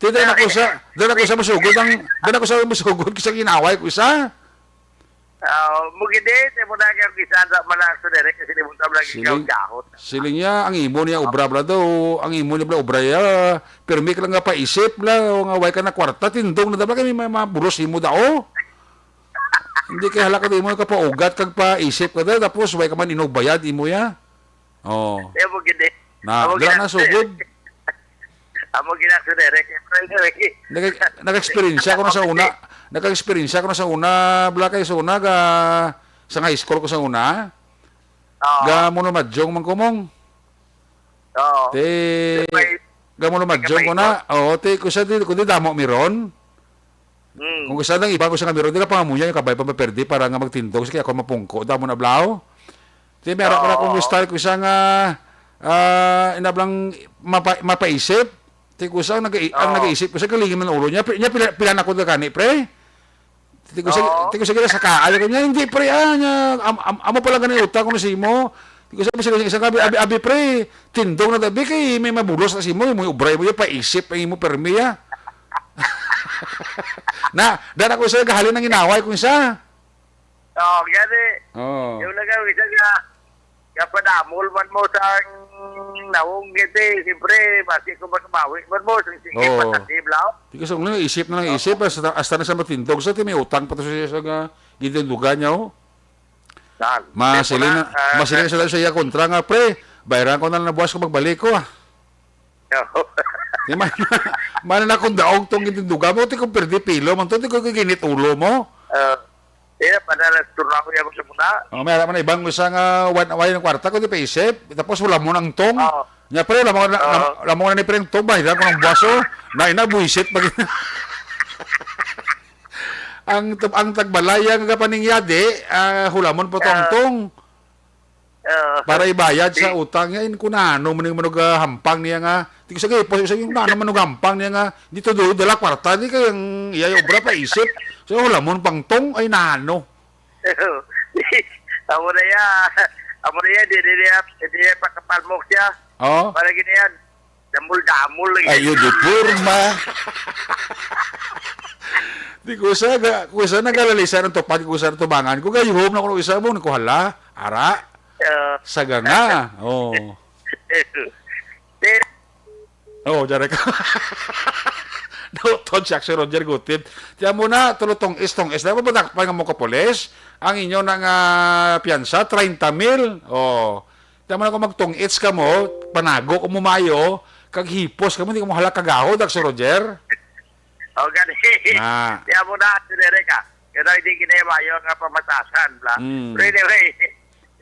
Dala ko sa masugod sa ginaway ko isa. Mungkin din, mo na kaya kisa sa malakso direct kasi di mo lagi ikaw kahot. Siling niya, ang imo niya obra bla daw, ang imo niya bla obra ya, permi ka lang nga paisip la, o nga way ka na kwarta, tindong na daw kami may mabulos imo daw. Hindi kay halaka di mo ka pa ugat kag pa isip ka daw, tapos way ka man inubayad imo ya. Oh. Mungkin din. Dala na sugod. Amo ginasa direct. Nag-experience ko na sa una. Nag-experience ko na sa una, bla kay sa una ga sa high school ko sa una. Ga mo na madyong man kumong. Oo. Te ga mo na madyong ko na. Oo, te ko sa kundi damo miron. Kung gusto nang iba ko sa miron, di ka pangamuya yung kabay pa maperdi para nga magtindog kaya ako mapungko damo na blaw. Te meron ko kung style ko sa nga inablang mapaisip. Tiko sa ang nag-iisip ko sa kalingin ng ulo niya. Pila na ko na kani, pre. Tiko sa gila sa kaayo ko niya. Hindi, pre, amo pala ganun utang ko na si mo. Tiko sa isang abi, pre, tindong na dabi kay may mabulos na si mo. May ubray mo yung paisip, ay mo permiya. Dana ko sa gahalin ng inaway ko isa. Oo, gani. Oo. Yung nagawa isa nga, kapadamol man mo sa naong giti, siyempre, basi ko magmawi man mo, sige patatib lao. Tiko sa ulo, isip na lang isip, hasta na sa matindog. Sa may utang pa to siya sa gindundugan niya, oh. Masiling na sa iya kontra nga, pre. Bayaran ko na lang na buwas ko magbalik ko, ah. Mana na kung daog tong gindundugan mo, tiko perdi pilo, man to, tiko ginit ulo mo. Padahal turna ko niya sa muna. May alam na ibang isang wala ng kwarta ko, di pa isip. Tapos wala mo ng tong. Nya pre, wala mo na ni pre ng tong, bahiran ko ng buwaso. Buisit. Ang tagbalaya nga paningyade, hulamon po tong. Para ibayad sa utang niya, kunano manog hampang niya nga. Tiko sige, kunano manog hampang niya nga. Dito dala kwarta, di kayang iya obra pa isip. So hulamon pang tong ay nano. Amo na ya, di pakapalmok siya. Oh. Para gini yan, damul lagi. Ayo di purma. Di ko sa nagalalisan ng tupad ko sa tubangan ko gayuhom na ko isa mo nakuhala ara saga nga jare ka Ton siya si Roger Gutib tiyan mo na tulutong istong is na mabadak pa nga mo kapolis ang inyo ng piyansa 30,000 tiyan mo na kung magtong its ka mo panago kung mumayo kag hipos ka mo hindi ka mo hala kagahod si Roger. Gani. Kaya mo na, sinere ka. Kaya hindi kinemayo nga pamatasan. Pero anyway,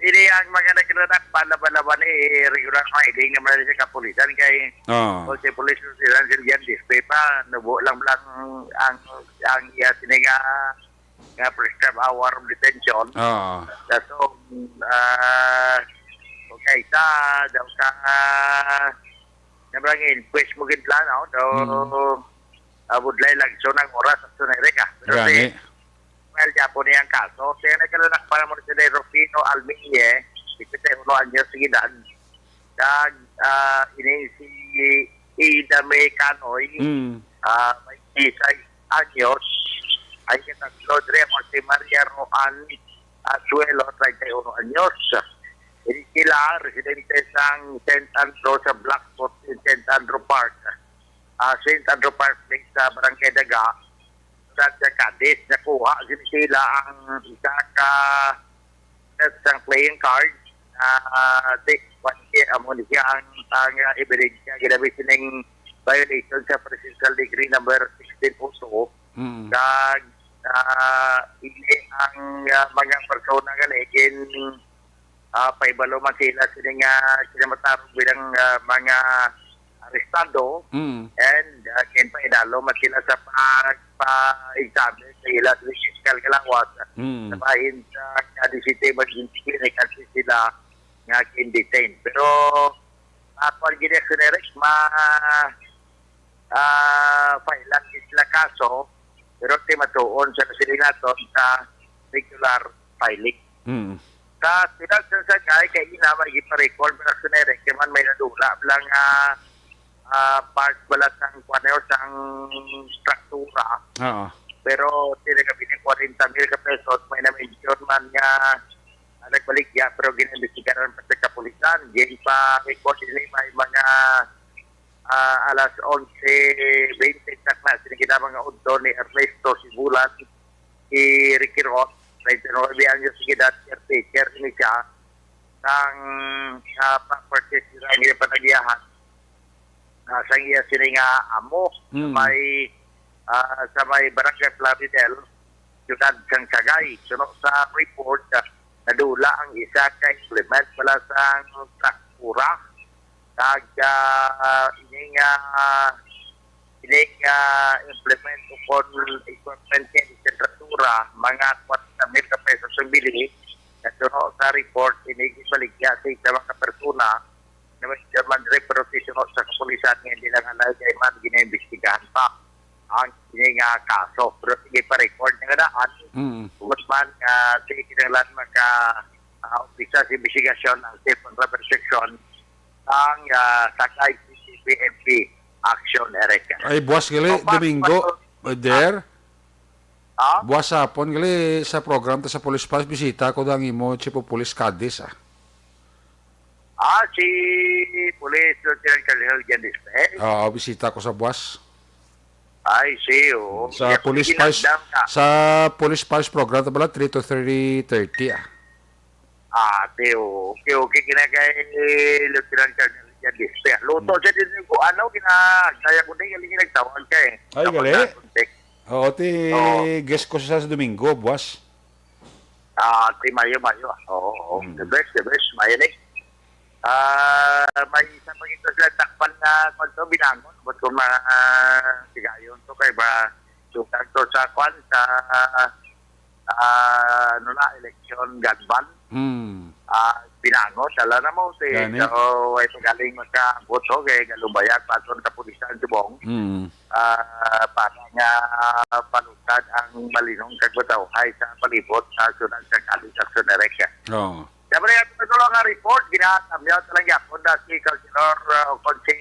ini ang mga nagranak palaban-laban regular fighting naman sa kapulisan kay si police sila yan display pa nabuo lang ang iya siniga nga prescribed hour of detention. So, okay, daw sa nabrang inquest mo gitla, no? Budlay lang so ng oras at sunere ka. Pero well, po niya ang kaso. Kaya nagkalanak pa naman si Rufino Almiye, 51 anyos sige dan. Ini si Ida May Canoy, may 16 anyos. Ay kitatlo dre mo si Maria Roan Asuelo, 31 anyos. Ini sila, residente sang St. Andrew sa Blackfoot in St. Andrew Park. St. Andrew Park Place sa Barangay Daga sa Cadiz nakuha sila ang isa ka isang playing card amo niya ang ebidensya ginabi sining violation sa presidential decree number 1602 kag ini ang mga persona nga legin paibalo man sila sining kinamatarong bilang mga arestado and kin pa idalo man sila sa pa-examine sa ila sa physical kalawas sa bahin sa DCT mag-clinic kasi sila nga kin-detain pero ako ang ginexonerik, failan sila kaso, pero di matuon sa nasilinaton sa regular filing. Sa sinag sa sagay, kay ina, may iparecord mo na sunerek, kaya man may nadula, lang part balat ng kwaneos ang struktura. Pero tinagabi ng 40,000 ka pesos, may na-mention man nga nagbaligya, pero ginimbistigaran pa sa kapulisan. Yan pa record nila may mga alas 11:20 na sinigina mga udto ni Ernesto Sibulan, si Ricky Ross, 29 anyos sigidad, caretaker ni siya, ng properties nila nga panagiyahan. Sa iya sininga amo, sa may Barangay Plaridel, Ciudad Sangsagay. Sunod sa report, nadula ang isa ka implement pala sa struktura. Ining implement upon equipment ng struktura, mga 40,000 ka pesos ang bili. Sunod sa report, inigibaligya sa mga persona na may German reproduction sa kapulisan nga hindi lang alagay man ginaimbestigahan pa ang nga kaso. Pero sige pa record nga daan. Mas man sige kinanglan maka-ofisa sa investigasyon ang Safe and Rubber Section ang Sakay CCPMP Action Ereka. Ay, buwas gali, Domingo, there. Buwas hapon gali sa program ta sa Police Pass, bisita ko dang imo Chief of Police Cadiz, si Police Lieutenant Colonel Gandiste. Bisita ko sa buwas. Ay, siyo. Sa Police Pass, program ta pala 3 to 3:30, Teo. Okay, kinagay Lieutenant Colonel Gandiste. Luto siya din ko, kaya ko din yung nagtawag ka Ay, gali? Guest ko sa Domingo, buwas. Mayo. The best, Mayo ni. May isang pagkito sila takpan na kwanto binangon. Ba't kung sigayon to kay ba sutang to sa kwan sa election gunban. Binangon. Dala na mo. So, ay pagaling magka-boto kay Galubayag patron kapulisan subong. Para nga palutan ang malinong kagbataw ay sa palibot sa sunod sa kalisasyon na rekya. Siyempre, ito nga report, ginatamyaw talaga ako na si Councilor kung si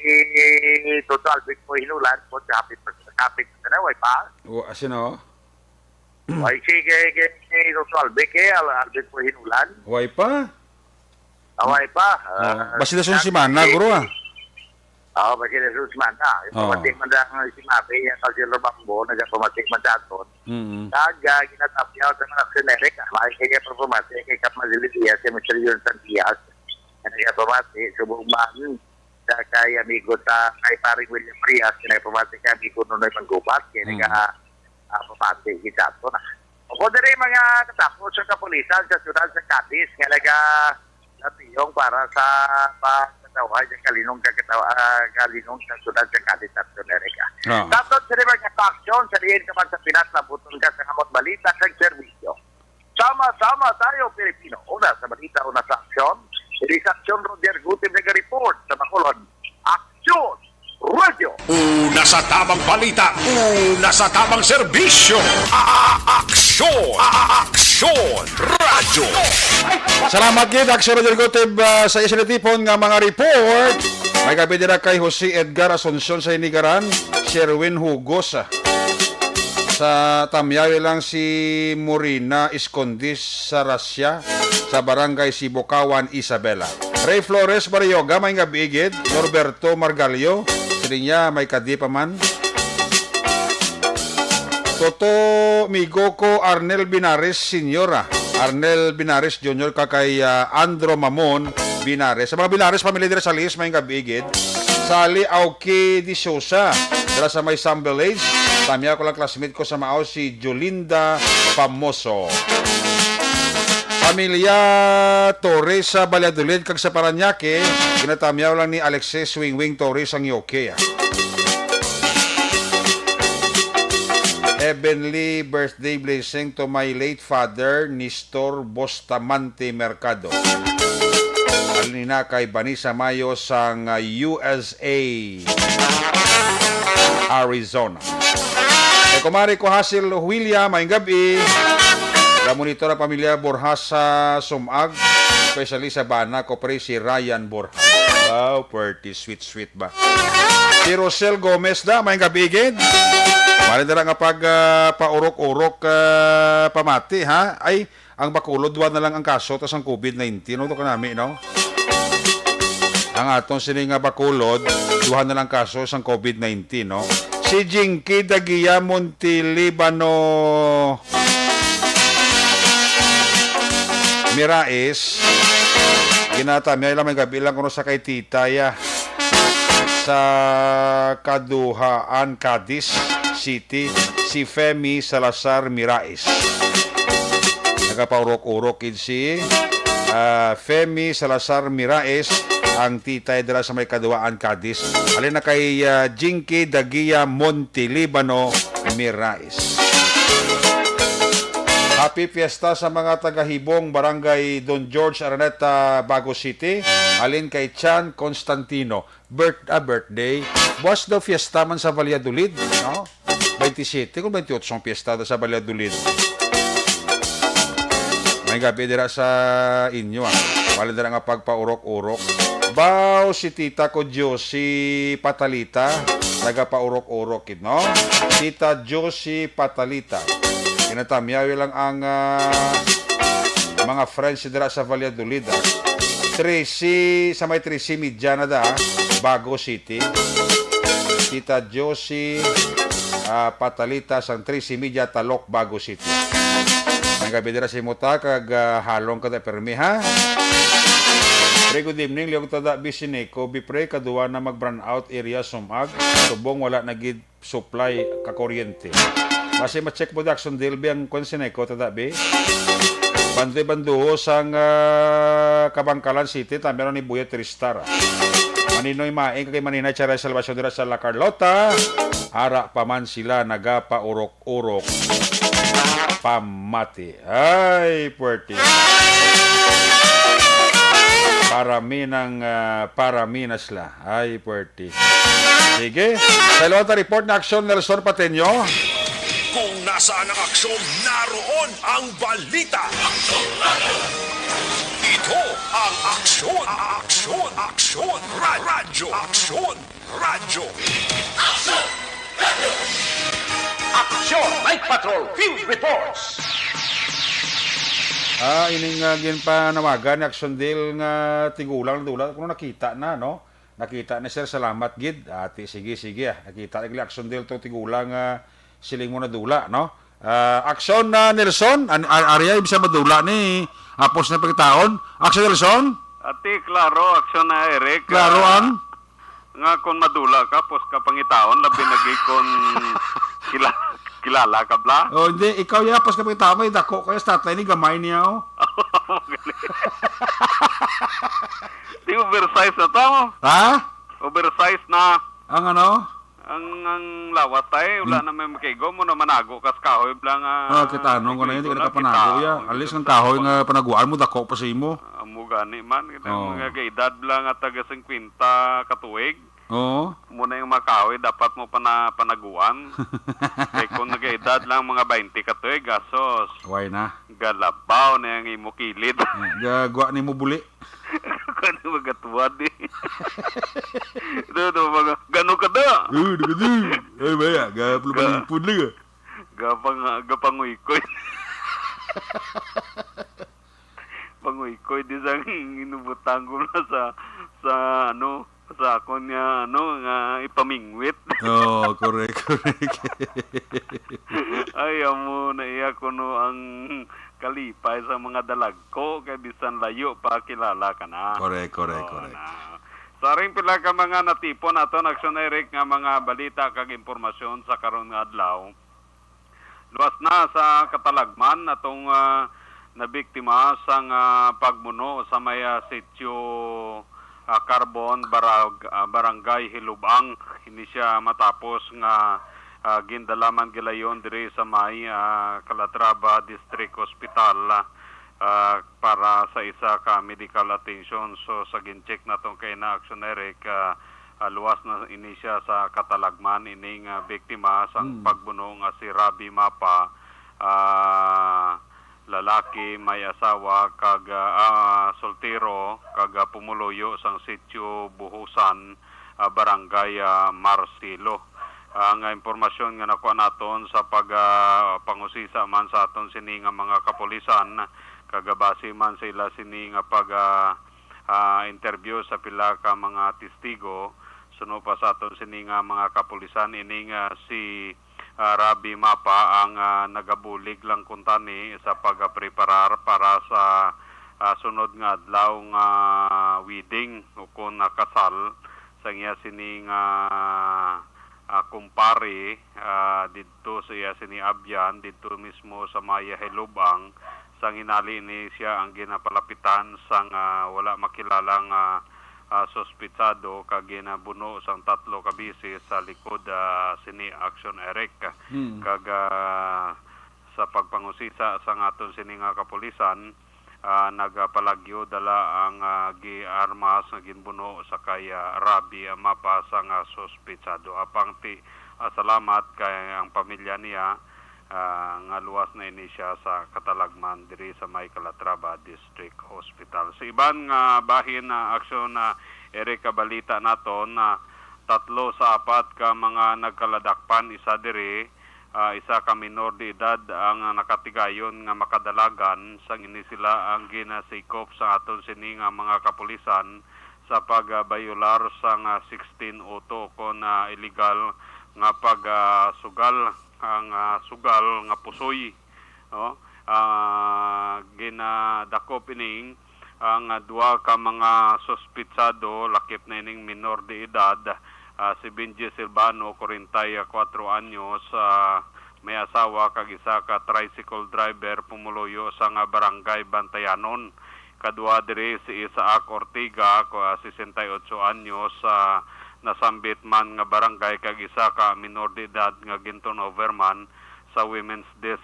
Toto Albert po hinulan po sa kapit na way pa. Sino? Way si Toto Albert po hinulan. Way pa? Way pa. Basi na si Mana, guro basi na Mana. Pamatik man dahil si Mapi, yung Councilor Bambo, nagpamatik man daton. Ginatapyaw sa mga sinerik, kaya pamatik, kay Kapmazilitia, si Mr. Yun Santias, nagpamatik, subong man, kay amigo kay paring William Frias, nagpamatik kay amigo Nunoy Manggubat, kaya nagpamatik, gitato na. O po rin mga katapos sa kapulisan sa Ciudad sa Cadiz, nga natiyong para sa pagkatawag ng kalinong sa Ciudad sa Cadiz at Amerika. Dapat sa rin mga aksyon, sa riyan ka man sa Pinas na butong ka sa kamot balita sa serbisyo. Sama-sama tayo, Pilipino. Una sa balita, una sa aksyon. Hindi sa aksyon, Roger Gutim nag-report sa Bacolod. Aksyon! Radio! Una sa tamang balita, una sa tamang serbisyo. Aksyon! Radyo! Salamat gid Aksyon Radio Goteb sa isinatipon nga mga report. May kabidira kay Jose Edgar Asuncion sa Inigaran, Sherwin Hugos sa Tamyawi lang si Morina Escondis sa Rasya sa Barangay Sibukawan, Isabela. Ray Flores Barioga may nga bigid, Norberto Margalio niya may kadipa man. Toto Migoko Arnel Binares Senyora, Arnel Binares Jr. kakay Andro Mamon Binares. Sa mga Binares family dire sa Lis may gabigid. Sali Auki Di Sosa dala sa may Sambal Age. Tamya ko lang classmate ko sa Mao si Jolinda Famoso. Pamilya Torres sa Valladolid kag sa Paranaque, ginatamyaw lang ni Alexis Wingwing Torres ang yoke. Heavenly birthday blessing to my late father, Nestor Bustamante Mercado. mahina kay Vanessa Mayo sang USA, Arizona. Kay kumari ko Hasil William, may gabi. Monitor ang pamilya Borjas sa Sumag, especially sa bana ko pre si Ryan Borjas. Wow, pretty sweet ba. Si Rosel Gomez da, may gabigid. Mali na nga pag paurok-urok pamati, ha? Ay, ang Bacolod, duwan na lang ang kaso, tas ang COVID-19, no? Ito ka namin, no? Ang atong sining Bacolod, duwan na lang kaso sa COVID-19, no? Si Jinky Dagia Montilibano Miraes, ginatami, ay lamang gabi lang kuno sa kay titaya sa Kaduhaan, Cadiz City, si Femi Salazar Miraes. Nagapaurok-urok si Femi Salazar Miraes, ang titay dala sa may Kaduhaan, Cadiz. Alin na kay Jinky Dagia Montilibano Miraes. Happy Fiesta sa mga taga-Hibong, Barangay Don George, Araneta, Bago City. Alin kay Chan Constantino. Birthday. Buwas daw fiesta man sa Valladolid. No? 27 kung 28 ang fiesta sa Valladolid. May gabi dira sa inyo. Wala dira nga pagpaurok-urok. Bao si tita ko Josie Patalita. Nagapaurok-urok, no? Tita Josie Patalita. Kinatamyaw lang ang mga friends dira sa Valladolid. Tracy, sa may Tracy Mediana da, Bago City. Tita Josie Patalita sang Tracy Media, Talok, Bago City. Ang gabi dira sa imuta, kag halong kada permi, ha? Pre, good evening. Liyong tada bisineko, bipre, kaduwa na mag-brand out area Sumag. Subong wala nagid supply kakuryente. Kasi ma-check production deal biyang konsineko tadabi. Bandoy-banduho sang Kabangkalan City, meron ni Buya Tristar. Maninoy maing kay Manina Chara Salvacion dira sa La Carlota. Ara pa man sila nagapaurok-urok pamati. Ay, puerti. Parami na sila. Ay, puerti. Sige. Sa Lota Report na aksyon, Nelson Pateño. Kung nasaan ang aksyon, naroon ang balita. Ito ang aksyon, radyo. Action! Night Patrol Field Reports! Ining gin pa nawagan ni action deal nga tigulang dula kuno nakita na, no? Nakita na sir, salamat gid. Ati sige nakita ni action deal to tigulang siling mo na dula, no? Action na Nelson, area bisa madula ni apos na pagtaon. Action Nelson? Ati klaro action na Eric. Klaro ang nga kon madula ka pos ka pangitaon labi nagi kon kilala ka bla. Oh, hindi ikaw ya apos ka pagtaon may dako kaya sa tatay ni gamay niya, oh. Di oversize na to. Ha? Oversize na. Ang ano? Ang lawas tayo, wala na may makigo mo na manago kas kahoy blang kita anong ko na yun, hindi ka napanago ya. Alis ng kahoy nga panaguan mo, dako pa sa imo. Amo gani man, kita mga kaedad blang at taga 50 katuig. Oo. Muna yung mga kahoy, dapat mo panaguan. Kaya kung nag-edad lang mga 20 katuig, gasos. Why na? Galabaw na yung imo kilid. Gagwa ni mo buli. Kano magatuwad eh. Ito mga, gano'n ka na? Ay baya, gapulipun lang ah. Gapanguikoy. Panguikoy, di sang inubutang ko na sa ako niya, nga ipamingwit. Oh, correct. Ay, amo na iya ko ang kalipay sa mga dalag ko, kay bisan layo pa kilala ka na. Correct. Sa ring pila ka mga natipon ato, Action Eric, nga mga balita kag impormasyon sa karon nga adlaw. Luwas na sa katalagman atong nabiktima sa pagmuno sa may sitio Carbon, Barangay Hilubang. Hindi siya matapos nga gindalaman gilayon diri sa may Calatrava District Hospital. para sa isa ka medical attention. So sa gincheck na tong kay na action Eric, luwas na ini siya sa katalagman ining biktima sang pagbuno nga si Rabi Mapa, lalaki may asawa kag soltero kag pumuluyo sang sitio Buhusan, barangay Marcelo. Ang impormasyon nga nakuha naton sa pangusisa man sa aton sini nga mga kapulisan, kagabase man sila sini nga interview sa pila ka mga testigo, suno pa sa aton sini nga mga kapulisan ini nga si Rabi Mapa ang nagabulig lang kuntani sa pagpreparar para sa sunod nga adlaw nga wedding o kun kasal sa iya sini nga kumpare dito sa iya sini Abyan dito mismo sa Maya Helubang. Sang hinali ni siya ang ginapalapitan sang wala makilalang sospitsado kag ginabuno sang 3 ka bisis sa likod sini action Eric. Kag sa pagpangusisa sang aton sini nga kapulisan, nagapalagyo dala ang giarmas nga ginbuno sa kay Rabi Mapa sang sospitsado. Apang ti salamat kay ang pamilya niya nga luwas na ini siya sa katalagman diri sa May Calatrava District Hospital. Sa iban nga bahin na aksyon na Eric balita naton na 3 sa 4 ka mga nagkaladakpan isa diri, isa ka minor de edad ang nakatigayon nga makadalagan sang ini sila ang ginasikop sa aton sini nga mga kapulisan sa pagbayular sang 16 auto kon illegal nga pagsugal ang sugal nga pusoy, no? Ginadakop ining ang 2 ka mga sospitsado lakip na ining minor de edad, si Benji Silvano 44 anyos, may asawa kag isa ka tricycle driver pumuluyo sa nga barangay Bantayanon. Kadua diri si Isaac Ortiga 68 anyos, nasambit man nga barangay kag isa ka minor de edad nga ginturnover man sa Women's Desk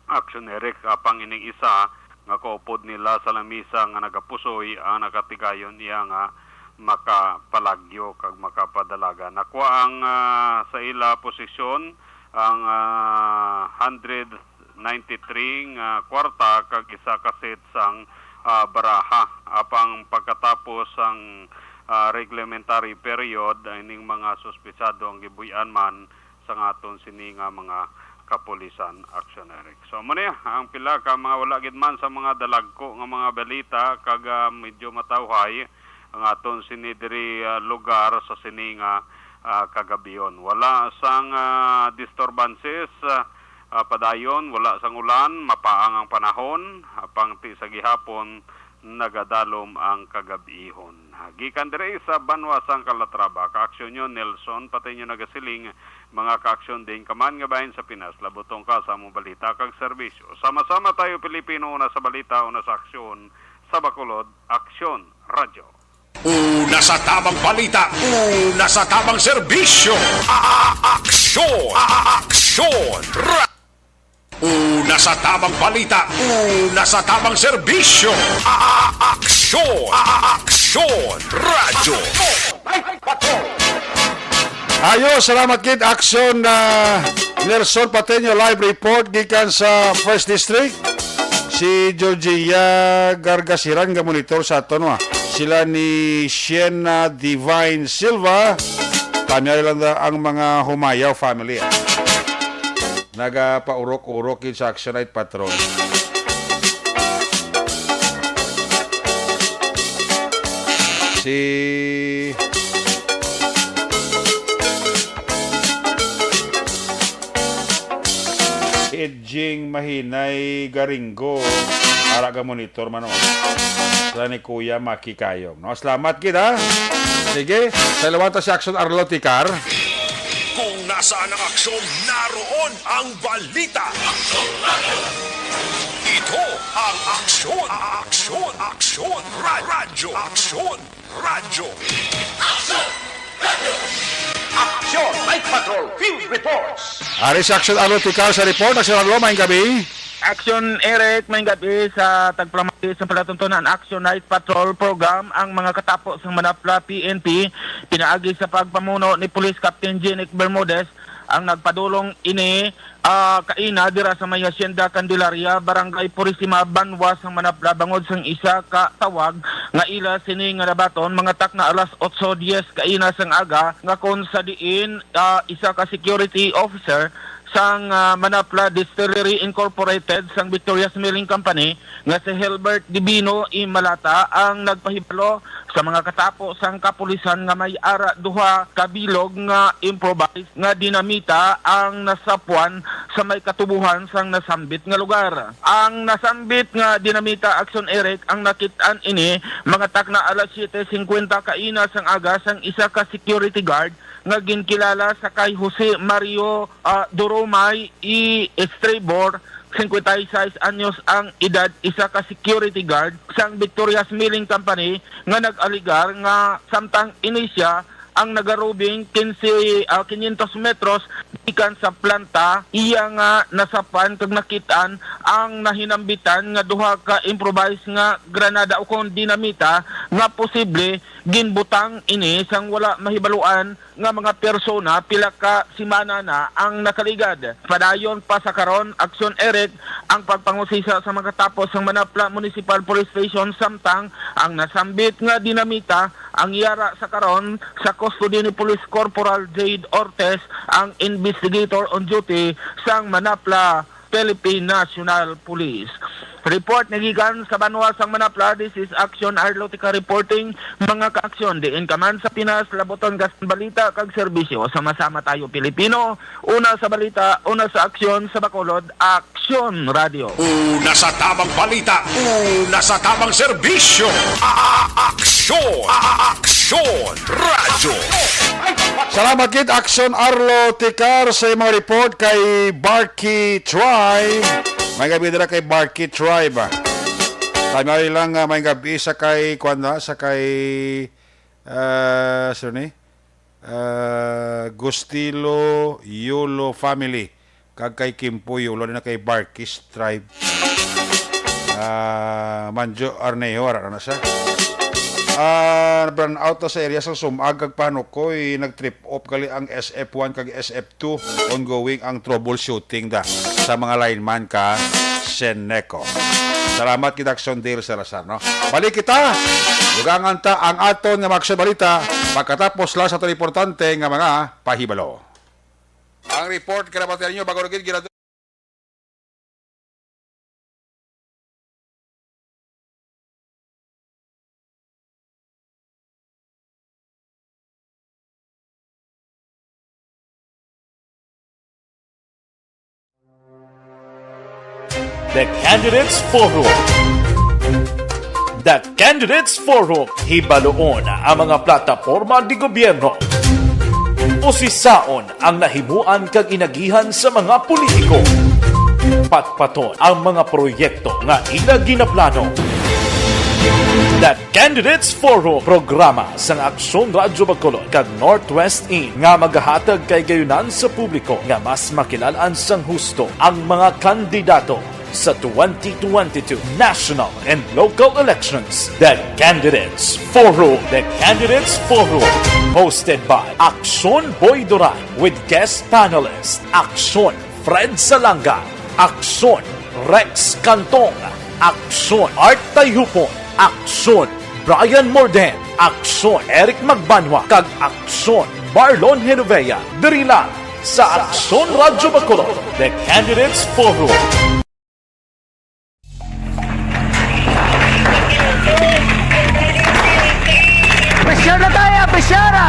action Eric. Apang ining isa nga kaupod nila sa lamisa nga nagapusoy ang nakatigayon iya nga makapalagyo kag makapadalaga. Nakuha ang sa ila posisyon ang 193 nga kwarta kag isa ka set sang baraha. Apang pagkatapos ang reglementary period, ining mga suspitsado ang gibuyan man sa aton sini nga mga kapulisan action Eric. So mo niya ang pila ka mga wala gid man sa mga dalagko nga mga balita kag medyo matawhay ang aton sini diri lugar sa sini nga kagabion. Wala sang disturbances padayon, wala sang ulan, mapaang ang panahon, apang ti sa gihapon nagadalom ang kagabihon. Gikan dire sa Banwa sang Calatrava, kaaksyon nyo Nelson, patay nyo nagasiling, mga kaaksyon din kaman nga bahin sa Pinas, labutong ka sa mong balita kag serbisyo. Sama-sama tayo Pilipino, una sa balita, una sa aksyon, sa Bacolod, Aksyon Radyo. Una sa tamang balita, una sa tamang serbisyo. Aksyon! Aksyon! Una sa tamang balita, una sa tamang serbisyo. Aksyon! Aksyon! Radyo! Ayo, salamat kid action Nelson Pateño live report gikan sa First District. Si Georgia Gargasiran nga monitor sa aton sila ni Sienna Divine Silva. Kanya lang ang mga Humayaw family. Nagapaurok-urok yun sa Actionite Patrol. Si Edging Mahinay Garingo, araga monitor man sila ni Kuya Maki Kayong. No, salamat kita. Sige, sa lawanta si Action Arloticar. Kung nasaan ang aksyon, naroon ang balita. Ito ang aksyon. Aksyon. Aksyon. Radyo. Aksyon. Radyo. Aksyon. Night Patrol. Field Reports. Ari si Action Arloticar sa report. Action Arlo, maing gabi. Action Eric, may gabi sa tagpramati sa palatuntunan Action Night Patrol Program ang mga katapos ng Manapla PNP pinaagi sa pagpamuno ni Police Captain Jenick Bermudez ang nagpadulong ini kaina dira sa may Hacienda Candelaria, Barangay Purisima, Banwas ng Manapla bangod sang isa ka tawag nga ila sini nga nabaton mga tak na alas 8:10 kaina sang aga nga kon sa diin isa ka security officer sang Manapla Distillery Incorporated sang Victoria's Milling Company nga si Hilbert Divino I. Malata ang nagpahibalo sa mga katapo sang kapulisan nga may ara duha kabilog nga improvised nga dinamita ang nasapuan sa may katubuhan sang nasambit nga lugar. Ang nasambit nga dinamita, Action Eric, ang nakitaan ini mga tak na alas 7:50 kaina sang aga sang isa ka security guard nga ginkilala sa kay Jose Mario Doromay I. Estribor, 56 anyos ang edad, isa ka security guard sang Victoria's Milling Company nga nag-aligar nga samtang inisya ang nagarubing 500 metros ikan sa planta iya nga nasapan kag nakitaan ang nahinambitan nga duha ka improvised nga granada o kon dinamita nga posible ginbutang ini sang wala mahibaluan nga mga persona pila ka simana na ang nakaligad. Padayon pa sa karon, Action Eric, ang pagpangusisa sa mga tapos ng Manapla Municipal Police Station samtang ang nasambit nga dinamita ang yara sa karon sa custody ni Police Corporal Jade Ortez, ang investigator on duty sang Manapla Philippine National Police. Report nagikan sa Banwas ang Manapla. This is Action Arlotica reporting. Mga ka-aksyon, diin ka man sa Pinas, laboton gaston balita kag serbisyo. Sama-sama tayo Pilipino. Una sa balita, una sa aksyon sa Bacolod, Action Radio. Una sa tamang balita, una sa tamang serbisyo. Aksyon! Aksyon! Radyo! Salamat kit Action Arlo Tikar sa mga report kay Barky Tribe. May gabi nila kay Barky Tribe. Tayo lang may gabi sa kay Gustilo Yulo family. Kag kay Kimpo Yulo na kay Barky's Tribe. Manjo Arneo na siya. Burn out sa area sa sumagag panukoy nag-trip off kali ang SF1 kag SF2 ongoing ang troubleshooting da sa mga lineman ka Seneco. Salamat kita Action Dale Salazar, no? Balik kita. Dugangan ta ang aton nga maksyon balita pagkatapos lang sa ito importante nga mga pahibalo. Ang report kinabatian niyo bago naging ginagawa. The Candidates Forum. The Candidates Forum, hibaloon ang mga plataporma di gobyerno. Usisaon ang nahimuan kag inagihan sa mga politiko. Patpaton ang mga proyekto nga ila ginaplano. The Candidates Forum, programa sang Aksyon Radyo Bacolod kag Northwest In nga magahatag kay gayunan sa publiko nga mas makilalaan sang husto ang mga kandidato sa 2022 national and local elections. The Candidates Forum. The Candidates Forum, hosted by Aksyon Boy Duran with guest panelist Aksyon Fred Salanga, Aksyon Rex Cantong, Aksyon Art Tayhupon, Aksyon Brian Morden, Aksyon Eric Magbanwa, kag Aksyon Marlon Genovea. Diri lang sa Aksyon Radyo Bacolod. The Candidates Forum. Besyara tayo! Besyara!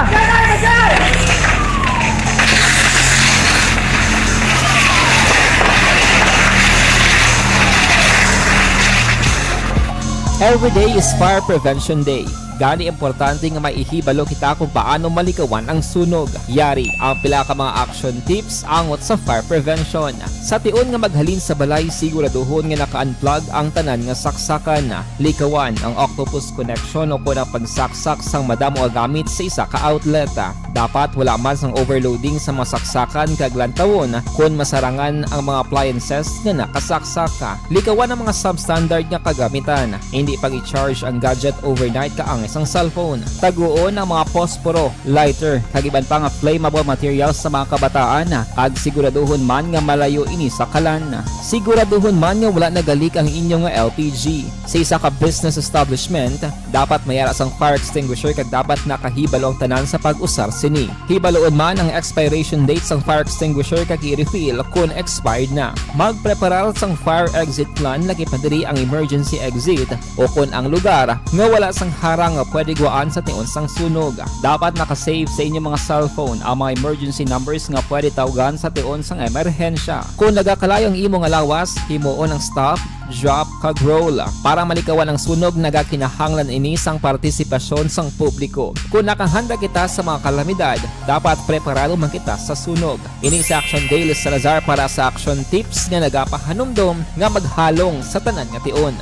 Every day is Fire Prevention Day. Gani importante nga maihibalo kita kung paano malikawan ang sunog. Yari ang pila ka mga action tips angot sa fire prevention. Sa tion nga maghalin sa balay, siguraduhon nga naka-unplug ang tanan nga saksakan. Likawan ang octopus connection o kung ang pagsaksak sang madamo nga gamit sa isa ka outlet. Dapat wala man sang overloading sa masaksakan kag lantawon kung masarangan ang mga appliances nga nakasaksaka. Likawan ang mga substandard nga kagamitan. Hindi pag i-charge ang gadget overnight kaangis ang cellphone. Taguon ang mga posporo, lighter, kag iban pa nga flammable materials sa mga kabataan. Ag siguraduhon man nga malayo ini sa kalan. Siguraduhon man nga wala nagalik ang inyong nga LPG. Sa isa ka business establishment, dapat mayara sang fire extinguisher kag dapat nakahibalo ang tanan sa pag-usar sini. Hibaloon man ang expiration date sang fire extinguisher kag i-refill kung expired na. Magpreparar sang fire exit plan lagi pa diri ang emergency exit o kung ang lugar nga wala sang harang nga pwede guaan sa tion sang sunog. Dapat nakasave sa inyong mga cellphone ang mga emergency numbers nga pwede tawagan sa tion sang emerhensya. Kung nagakalayo ang imong alawas, himuon ang stop, drop kag roll para malikawan ang sunog. Nagakinahanglan ini sang partisipasyon sang publiko. Kung nakahanda kita sa mga kalamidad, dapat preparado man kita sa sunog. Ini sa Action Daily Salazar para sa action tips nga nagapahanumdom nga maghalong sa tanan nga tion.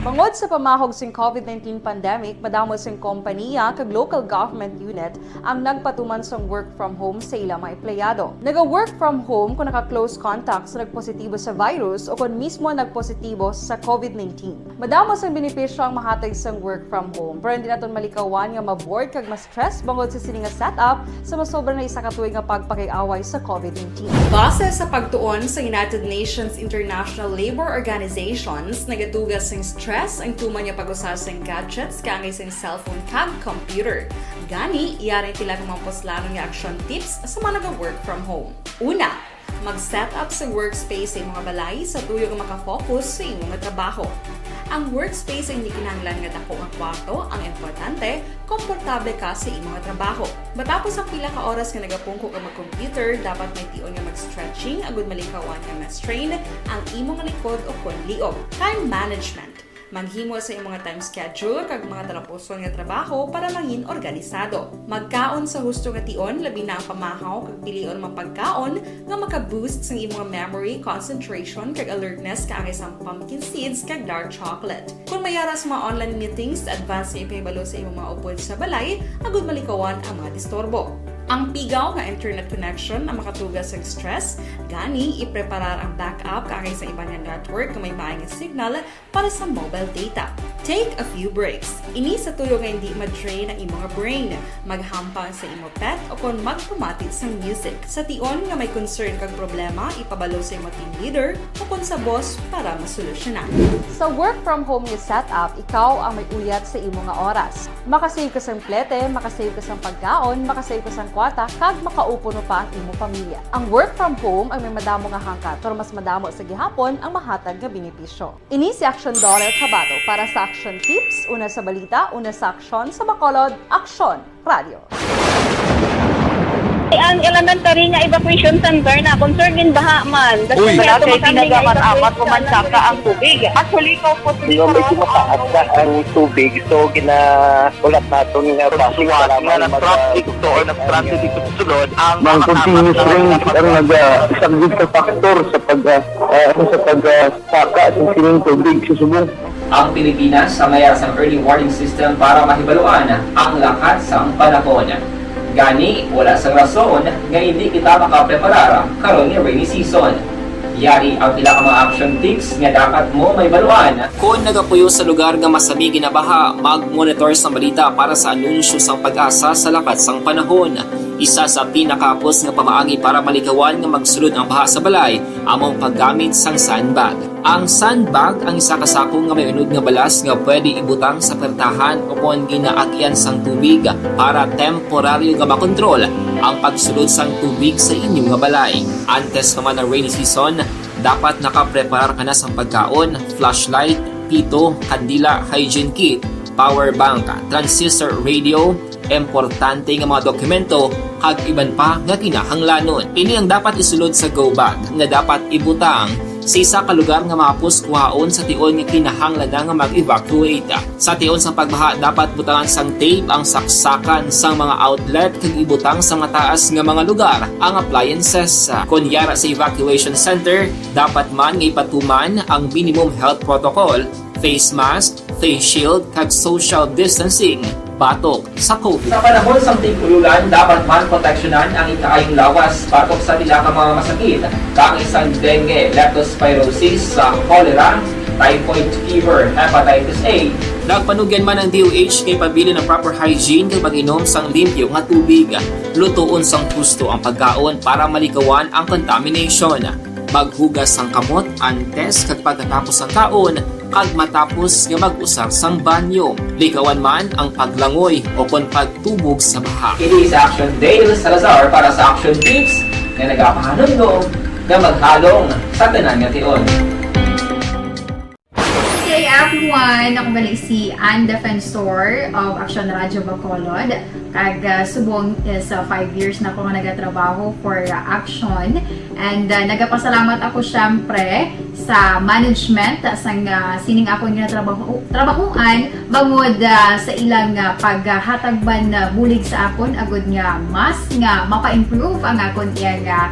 Bangod sa pamahog sing COVID-19 pandemic, madamo sing kompanya kag local government unit ang nagpatuman sang work from home sa ilang mga empleyado. Naga-work from home kung naka-close contact sa nagpositibo sa virus o kung mismo nagpositibo sa COVID-19. Madamo sang benepisyo ang mahatag sang work from home, pero hindi naton malikawan nga ma-bored kag ma-stress bangod sa sini nga setup sa masobra na isa ka tuig nga pagpakiaway sa COVID-19. Base sa pagtuon sa United Nations International Labor Organizations, nagatugas sing stress ang tuman niya pag-usar sa gadgets kaangay sa cellphone kag computer. Gani, iyari tila ng mga poslanon nga action tips sa mga nag-work from home. Una, mag-set up sa workspace sa imong balay sa tuyo nga makafocus sa imong trabaho. Ang workspace ay hindi kinahanglan nga dako nga kwarto, ang importante, komportable ka sa imong trabaho. Matapos ang pila ka oras nga nagapungko ka mag-computer, dapat may tion nga mag-stretching agud malikawan nga ma-strain ang imong likod o kon liog. Time management. Maghimo sa imong time schedule kag mga tarapuson nga trabaho para mangin organisado. Magkaon sa husto nga tion, labi na ang pamahaw kag pilion mga pagkaon nga maka-boost sa imong memory, concentration kag alertness kaangay sa pumpkin seeds kag dark chocolate. Kung mayara sa mga online meetings, advance nga ipahibalo sa imong mga upod sa balay, agud malikawan ang mga disturbo. Ang pigaw nga internet connection ang makatugas sa stress, gani ipreparar ang backup kaangay sa ibang network kung may maayong signal para sa mobile data. Take a few breaks. Ini sa tuyo nga hindi ma-drain ang imong brain. Maghampang sa imong pet o kung magpumatid sa music. Sa tion nga may concern kag problema, ipabalo sa imong team leader o kung sa boss para masolusyonan. Sa work from home nga setup, ikaw ang may uyat sa imong nga oras. Makasave ka sa plete, makasave ka sa pagkaon, makasave ka sa kwata, kag makaupo no pa ang imong pamilya. Ang work from home ay may madamo nga hangkat, pero mas madamo sa gihapon ang mahatag nga benepisyo. Ini si Action Dollar Kabato para sa Action Tips, una sa balita, una sa aksyon, sa Bacolod, Aksyon Radio. Ang elementary nga evacuation center na concern din baha man. Uy, kasi pinagamat-amat kumansaka ang tubig. Actually, ikaw po Hindi may kumataas na ang tubig. So, ulat natin nga pasig para traffic to or nag-traffic dito sa sulod. Ang continuous rain ang isang good factor sa pagsaka ng sining tubig sa subong. Ang Pilipinas ang mayroon sa early warning system para mahibaluan ang lakas sa panahon. Gani, wala sa rason nga hindi kita makapreparar karon nga rainy season. Yari ang pila ka mga action tips nga dapat mo may baluan. Kung nagapuyo sa lugar nga masabi ginabaha, mag-monitor sa balita para sa anunsyo sang pag-asa sa lakat sang panahon. Isa sa pinakapos nga pamaagi para malikawan nga magsulod ang baha sa balay, among paggamit sang sandbag. Ang sandbag ang isa ka sako nga may unod nga balas nga pwede ibutang sa pertahan o kung ginaagyan sang tubig para temporaryo nga makontrol ang pagsulod sang tubig sa inyong nga balay. Antes naman ng rainy season, dapat nakapreparar ka na sang pagkaon, flashlight, pito, kandila, hygiene kit, power bank, transistor radio, importante nga mga dokumento kag iban pa nga kinahanglanon. Ini ang dapat isulod sa go bag nga dapat ibutang sa isa ka lugar nga mapus kuhaon sa tion nga kinahanglan nga mag-evacuate. Sa tion sa pagbaha dapat butangan sang tape ang saksakan sang mga outlet kag ibutang sa mga taas nga mga lugar ang appliances. Kunyara sa evacuation center, dapat man nga ipatuman ang minimum health protocol, face mask, face shield kag social distancing batok sa COVID. Sa panahon sa tig-ululan, dapat man proteksyonan ang ikaayong lawas batok sa pila ka mga masakit, kang isang dengue, leptospirosis, cholera, typhoid fever, hepatitis A. Nagpanugyan man ang DOH kay pabili ng proper hygiene kay pag-inom sang limpyo nga tubig. Lutuon sang gusto ang pagkaon para malikawan ang contamination. Maghugas sang kamot antes kag pagkatapos ang kaon kag matapos nga mag-usar sang banyo. Likawan man ang paglangoy o kon pagtubog sa baha. Kini sa Action Dale Salazar para sa Action Tips nga nagapahanundong nga maghalong sa tanan nga tion. Hey everyone! Ako balik si Ann Defensor of Action Radio Bacolod. Kag subong is 5 years na ako nga nagatrabaho for Action. And nagapasalamat ako syempre sa management sang sining ako nga trabahuan bangod sa ilang paghatagban na bulig sa akon agud nga mas nga mapa-improve ang akon nga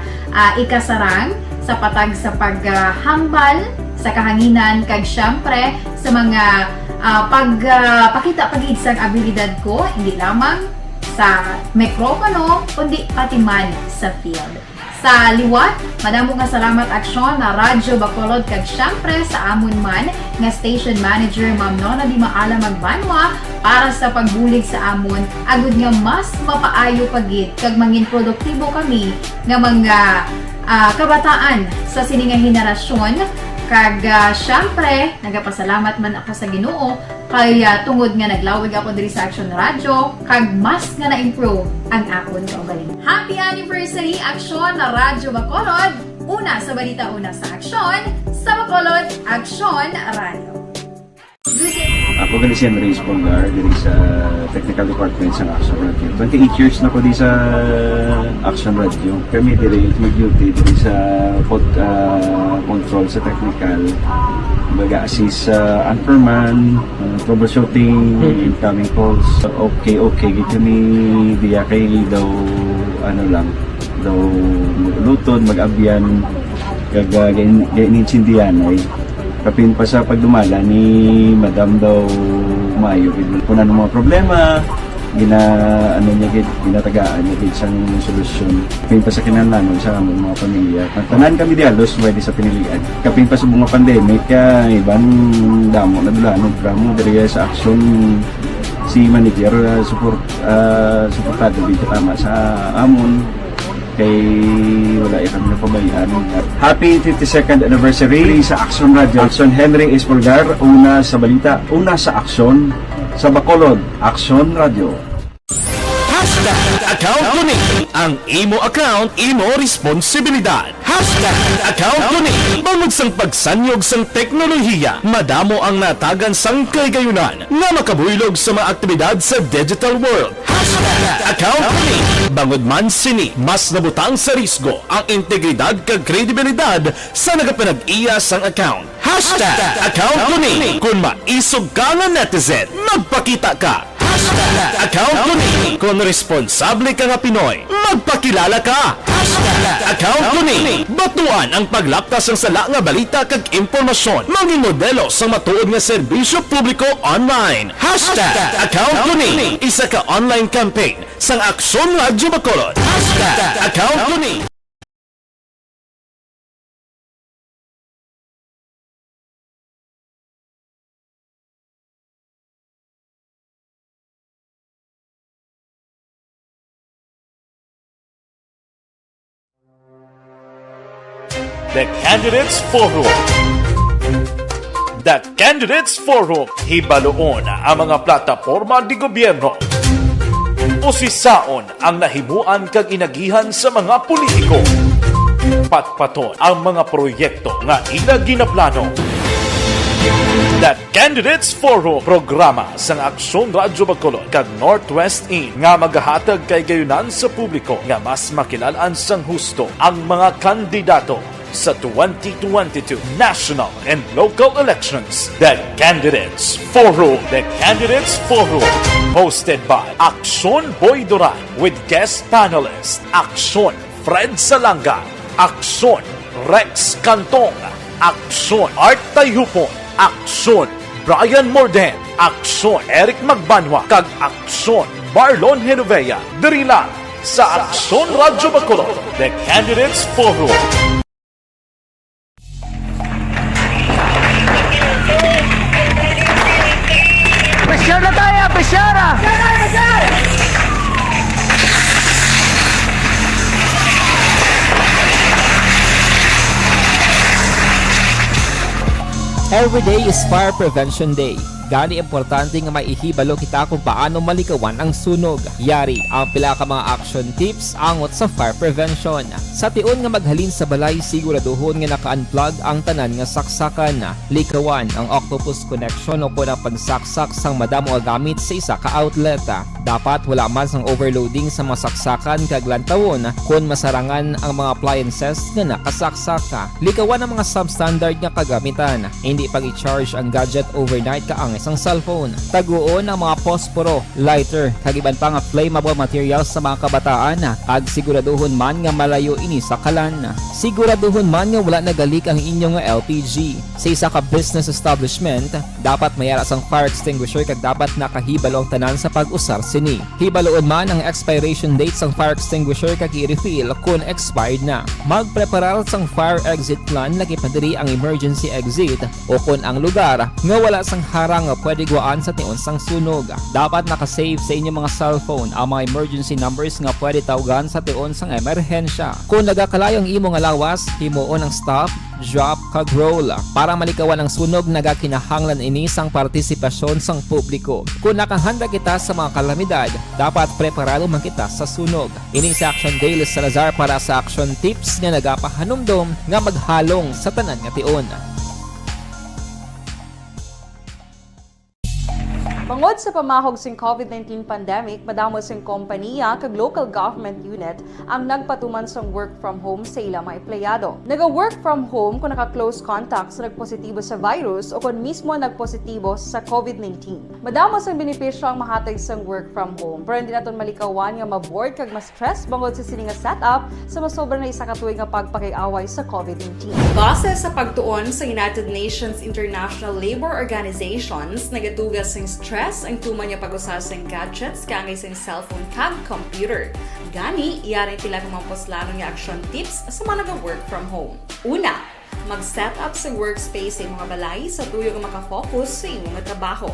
ikasarang sa patag sa paghambal sa kahanginan kag syempre sa mga pagpakita pagid sang abilidad ko hindi lamang sa mikropono kundi pati man sa field. Sa liwat, madamo nga salamat Aksyon na Radyo Bacolod kag syempre sa amon man nga station manager Ma'am Nona Di Maala Magbanwa para sa pagbulig sa amon agud nga mas mapaayo pagid kag mangin produktibo kami nga mga kabataan sa sining nga henerasyon. Kag syempre, nagapasalamat man ako sa Ginoo kay tungod nga naglawig ako diri sa Action Radio kag mas nga na-improve ang akon kaugalingon. Happy anniversary Action na Radyo Bacolod! Una sa balita, una sa Action, sa Bacolod, Action Radio. Ako gali si Andres Polgar diri sa Technical Department sa Action Radio. 28 years na ko di sa Action Radio. Kami diri mag-duty diri sa control sa technical. Mag-assist sa anchorman, troubleshooting, incoming calls. Okay, gitu ni diya kay daw daw maglutod, mag-abyan, ganinsindihan ay kapin pa sa pagdumala ni Madam daw Mayo kuna ng mga problema ginatagaan niya isang solusyon kapin pa sa kinahanglan sa among mga pamilya tanan kami dialos pwede sa pinilian kapin pa sa mga pandemic ibang damo na dulanon programo diri sa Action si manager suportado dito tama sa amon kay wala kami napabayaan. Happy 52nd anniversary sa Action Radio. Action Henry Espolgar, una sa balita, una sa Action, sa Bacolod, Action Radio. Account ko ni ang imo account, imo responsibilidad. Account ko ni bangod sang pagsanyog sang teknolohiya, madamo ang natagan sang kaygayunan nga makabuylog sa mga aktibidad sa digital world. Account ko ni bangod man sini mas nabutang sa risgo ang integridad kag kredibilidad sa nagapanag-iya sang account. Account ko ni kung maisog ka nga netizen, magpakita ka. Account ko ni kung responsable ka nga Pinoy, magpakilala ka. Account ko ni batuan ang paglaptas ng sala nga balita kag impormasyon, manging modelo sa matuod nga serbisyo publiko online. Account ko ni isa ka online campaign sang Aksyon Radio Bacolod. Account ko ni The Candidates Forum. The Candidates Forum, hibaloon ang mga plataporma di gobyerno. Usisaon ang nahimuan kag inagihan sa mga politiko. Patpaton ang mga proyekto nga ila ginaplano. The Candidates Forum, programa sang Aksyon Radio Bacolod kag Northwest In nga magahatag kay gayunan sa publiko nga mas makilalaan sang husto ang mga kandidato sa 2022 national and local elections. The Candidates Forum. The Candidates Forum. Hosted by Aksyon Boy Duran with guest panelist Aksyon Fred Salanga, Aksyon Rex Cantong, Aksyon Art Tayupon, Aksyon Brian Morden, Aksyon Eric Magbanwa, kag Aksyon Marlon Genovea. Diri lang sa Aksyon Radyo Bacolod, The Candidates Forum. Presyar na tayo, presyara! Every day is Fire Prevention Day. Gani importante nga maihibalo kita kung paano malikawan ang sunog. Yari ang pila ka mga action tips angot sa fire prevention. Sa tion nga maghalin sa balay, siguraduhon nga naka-unplug ang tanan nga saksakan. Likawan ang octopus connection o kung ang pagsaksak sang madamo nga gamit sa isa ka outlet. Dapat wala man sang overloading sa mga saksakan kag lantawon kung masarangan ang mga appliances nga nakasaksaka. Likawan ang mga substandard nga kagamitan. Hindi pag i-charge ang gadget overnight kaang isang cellphone. Taguon ang mga posporo, lighter, kag iban pa nga flammable materials sa mga kabataan. Ag siguraduhon man nga malayo ini sa kalan. Siguraduhon man nga wala nagalik ang inyong LPG. Sa isa ka business establishment, dapat mayara sang fire extinguisher kag dapat nakahibalo ang tanan sa pag-usar sini. Hibaloon man ang expiration date sang fire extinguisher kag i-refill kung expired na. Magpreparar sang fire exit plan lagi pa diri ang emergency exit o kung ang lugar nga wala sang harang nga pwede guwaan sa tion sang sunog. Dapat nakasave sa inyong mga cellphone ang mga emergency numbers nga pwede tawagan sa tion sang emerhensya. Kung nagakalayo ang imong lawas, himuon ang stop, drop, kag roll. Para malikawan ang sunog, nagakinahanglan ini sang partisipasyon sang publiko. Kung nakahanda kita sa mga kalamidad, dapat preparado man kita sa sunog. Ini sa Action Daily Salazar para sa action tips nga nagapahanumdom nga maghalong sa tanan nga tion. Bangod sa pamahog sing COVID-19 pandemic, madamo sing kompanya kag local government unit ang nagpatuman sang work from home sa ilang mga empleyado. Naga-work from home kung naka-close contact sa nagpositibo sa virus o kung mismo nagpositibo sa COVID-19. Madamo sang benepisyo ang mahatag sang work from home, pero hindi naton malikawan nga ma-bored kag ma-stress bangod sa sini nga setup sa masobra na isa ka tuig nga pagpakiaway sa COVID-19. Base sa pagtuon sa United Nations International Labor Organizations, nagatugas sing stress ang tuman niya pag-usar sa gadgets kangay sa cellphone kag computer. Gani, iyarin tila ng mga poslano nga action tips sa mga nag-work from home. Una, mag-set up sa workspace sa mga balay sa tuyo nga makafocus sa imong trabaho.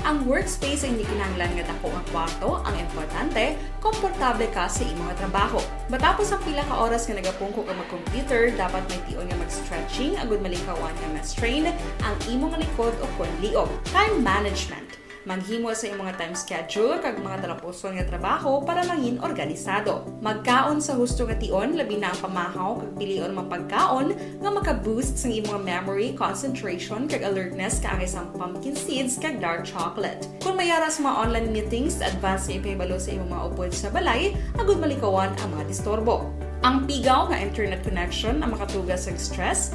Ang workspace ay hindi kinahanglan nga dako nga kwarto, ang importante, komportable ka sa imong trabaho. Matapos ang pila ka oras nga nagapungko ka mag-computer, dapat may tion nga mag-stretching agud malikawan nga ma-strain ang imong likod o kon liog. Time management. Maghimo sa imong mga time schedule kag mga talapuson nga trabaho para mangin organisado. Magkaon sa husto nga tion, labi na ang pamahaw kag pilion mga pagkaon nga maka-boost sa imong memory, concentration kag alertness kaangay sa pumpkin seeds kag dark chocolate. Kung mayara sa mga online meetings, advance nga ipahibalo sa imong mga upod sa balay, agud malikawan ang mga disturbo. Ang pigaw nga internet connection ang makatugas sa stress.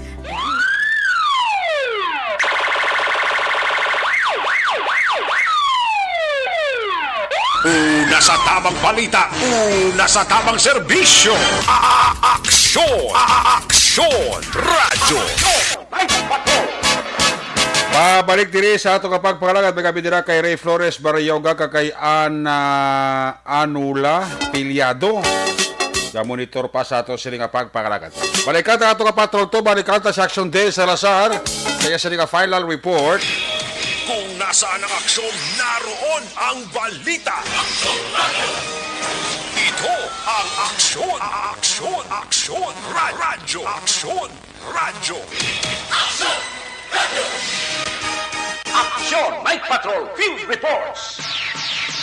Una sa tamang balita, una sa tamang serbisyo. Aksyon! Aksyon! Radyo! Pabalik diri sa ato kapag pangalagat magabidira kay Ray Flores Barrioga kay Anula Pilyado. Monitor pa sa ato siling kapag pangalagat. Balikan ta ato kapatrol to, balikan ta sa Action Day Salazar. Kaya siling final report. Kung nasaan ang aksyon, naroon ang balita. Ito ang aksyon. Aksyon! Aksyon! Radyo! Aksyon! Radyo! Aksyon! Radyo! Aksyon! Night Patrol Field Reports!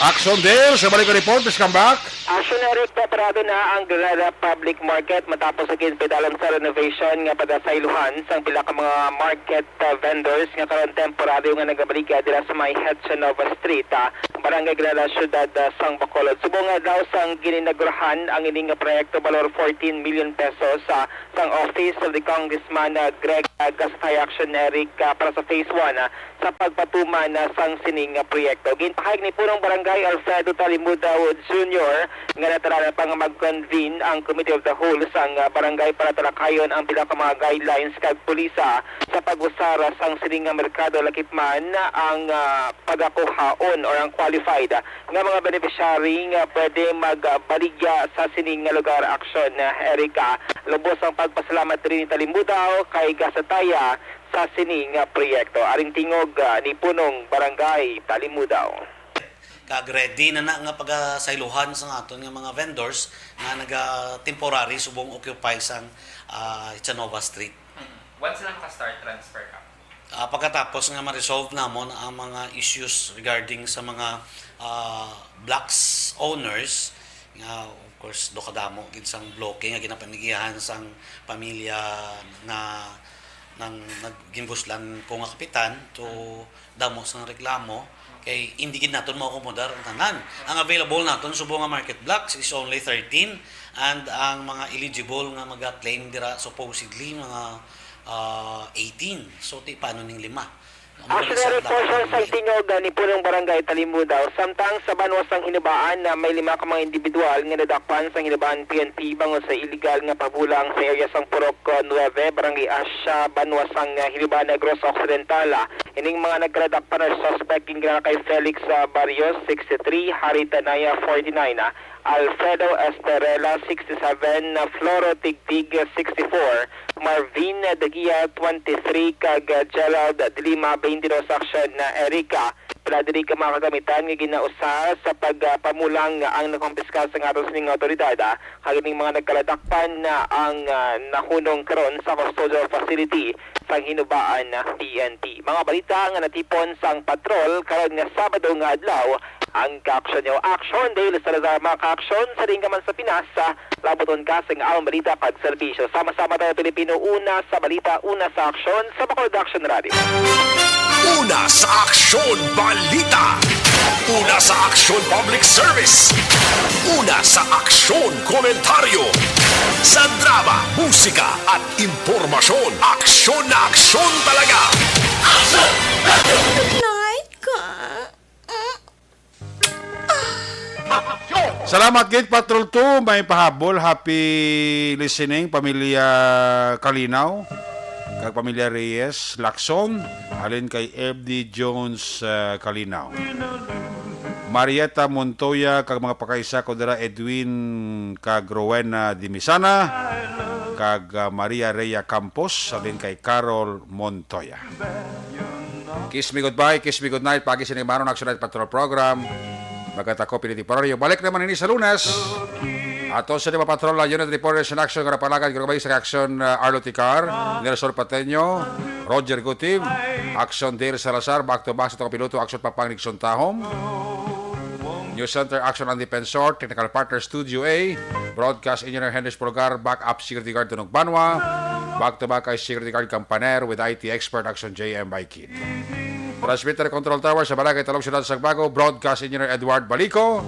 Action Dale, sa balik report, please come back. Action Eric, preparado na ang Granada Public Market matapos sa ginpedalan sa renovation nga pagasayluhan sang pila ka mga market vendors nga karon temporaryo nga nagabalik dira sa may Hetchanova Street, Barangay Granada, Ciudad sang Bacolod. Subong nga daw sang gininagurahan ang ining nga proyekto valor 14 million pesos sang Office of the Congressman Greg Gastay. Action Eric, para sa Phase 1 sa pagpatuman sang sining proyekto. Ginpahayag ni punong barangay Alfredo Talimudao Jr. nga natara pa nga mag-convene ang Committee of the Whole sang barangay para talakayon ang pila ka mga guidelines kag pulisa sa pag-usara sang sining merkado lakip man ang pagakuhaon or ang qualified nga mga beneficiary nga pwede magbaligya sa sining lugar. Action Erika, lubos ang pagpasalamat rin ni Talimudao kay Gasataya sa sining proyekto. Aring tingog ni punong barangay Talimudao. Kag-ready na nga pagasayluhan sa aton nga mga vendors nga naga-temporary subong occupy sang Hetchanova Street. Once lang ka-start transfer ka? Pagkatapos nga ma-resolve namon ang mga issues regarding sa mga blocks owners nga of course do kadamo gid sang bloke nga ginapamigihan sang pamilya na nang naggimbuslan ko nga kapitan to damo sang reklamo kay hindi gid naton makomodar ang tanan. Ang available naton subong nga market blocks is only 13 and ang mga eligible nga maga-claim dira supposedly mga 18. So ti paano ning 5? Actually, portion sa tingog ni punong barangay Talimudao, samtang sa banwas ng hinabaan na may 5 ka mga individual nga nadakpan sa hinabaan PNP bango sa illegal nga pabulang sa area sang Purok 9, barangay Asya, banwas ang hinabaan Negros Occidental. Ining mga nagkradakpan na suspect nga kay Felix Barrios, 63, Hari Tanaya, 49, Alfredo Esterela, 67, Floro Tigtig, 64, Marvin Dagia, 23, kag Gerald Dilima, 22, Action Erika. Pila diri ka mga kagamitan nga ginausa sa pagpamulang ang nakumpiska sa ngaros ning otoridad. Kag ning mga nagkaladakpan na ang nahunong karon sa custodial facility sa hinubaan PNP. Mga balita nga natipon sang patrol karon nga Sabado nga adlaw ang ka-action nyo. Action Dale Salazar, mga ka-action sa ring man sa Pinas, laboton ka sa ang balita pag serbisyo. Sama-sama tayo Pilipino, una sa balita, una sa action sa Bacolod Action Radio. Una sa aksyon balita. Una sa aksyon public service. Una sa aksyon komentaryo. Sa drama, musika at impormasyon. Aksyon na aksyon talaga. Aksyon! Night ka. Salamat Gate Patrol 2, may pahabol. Happy listening, pamilya Kalinaw, kag pamilya Reyes, Lacson, halin kay FD Jones Kalinaw. Marieta Montoya, kag mga pakaisa ko dira Edwin kag Rowena Dimisana, kag Maria Rhea Campos, halin kay Carol Montoya. Kiss me goodbye, kiss me good night, pagi sinimaron Action Night Patrol Program. Bagat ako piniti paroryo. Balik naman ini sa Lunes. Ato sa Diba Patrol, Unit Reporters in Action, Karapalagan, Grabay sa Action, Arlo Ticar, Nersol Pateño, Roger Gutim, Action Dale Salazar, back to back sa piloto, Action Papang Nixon Tahom, News Center, Action and Defensor, Technical Partner Studio A, Broadcast Engineer Henry Pulgar, Backup Security Guard Tunog Banwa, back to back ay Security Guard Campaner with IT Expert Action JM by Kid. Transmitter Control Tower sa Barangay Talong Ciudad Sagbago, Broadcast Engineer Edward Balico,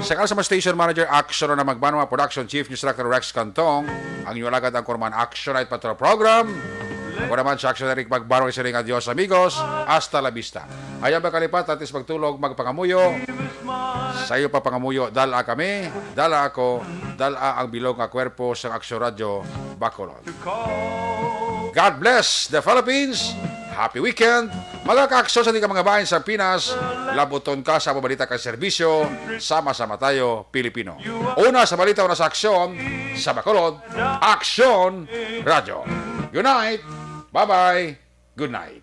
Sakal sama Station Manager Action na Magbanwa, Production Chief News Director Rex Cantong, ang inyong alagad ang Kurman Action Night Patrol Program. Ako naman sa Action Eric Magbanwa, isa rin adios amigos, hasta la vista. Ayaw magkalipat, atis magtulog, magpangamuyo. Sa iyo pa pangamuyo, dala kami, dala ako, dala ang bilog nga kwerpo sa Action Radio Bacolod. God bless the Philippines. Happy weekend! Mga ka-aksyon sa mga bayan sa Pinas, labuton ka sa pabalita kang serbisyo, sama-sama tayo, Pilipino. Una sa balita, una sa aksyon, sa Bacolod, Action Radio. Good night! Bye-bye! Good night!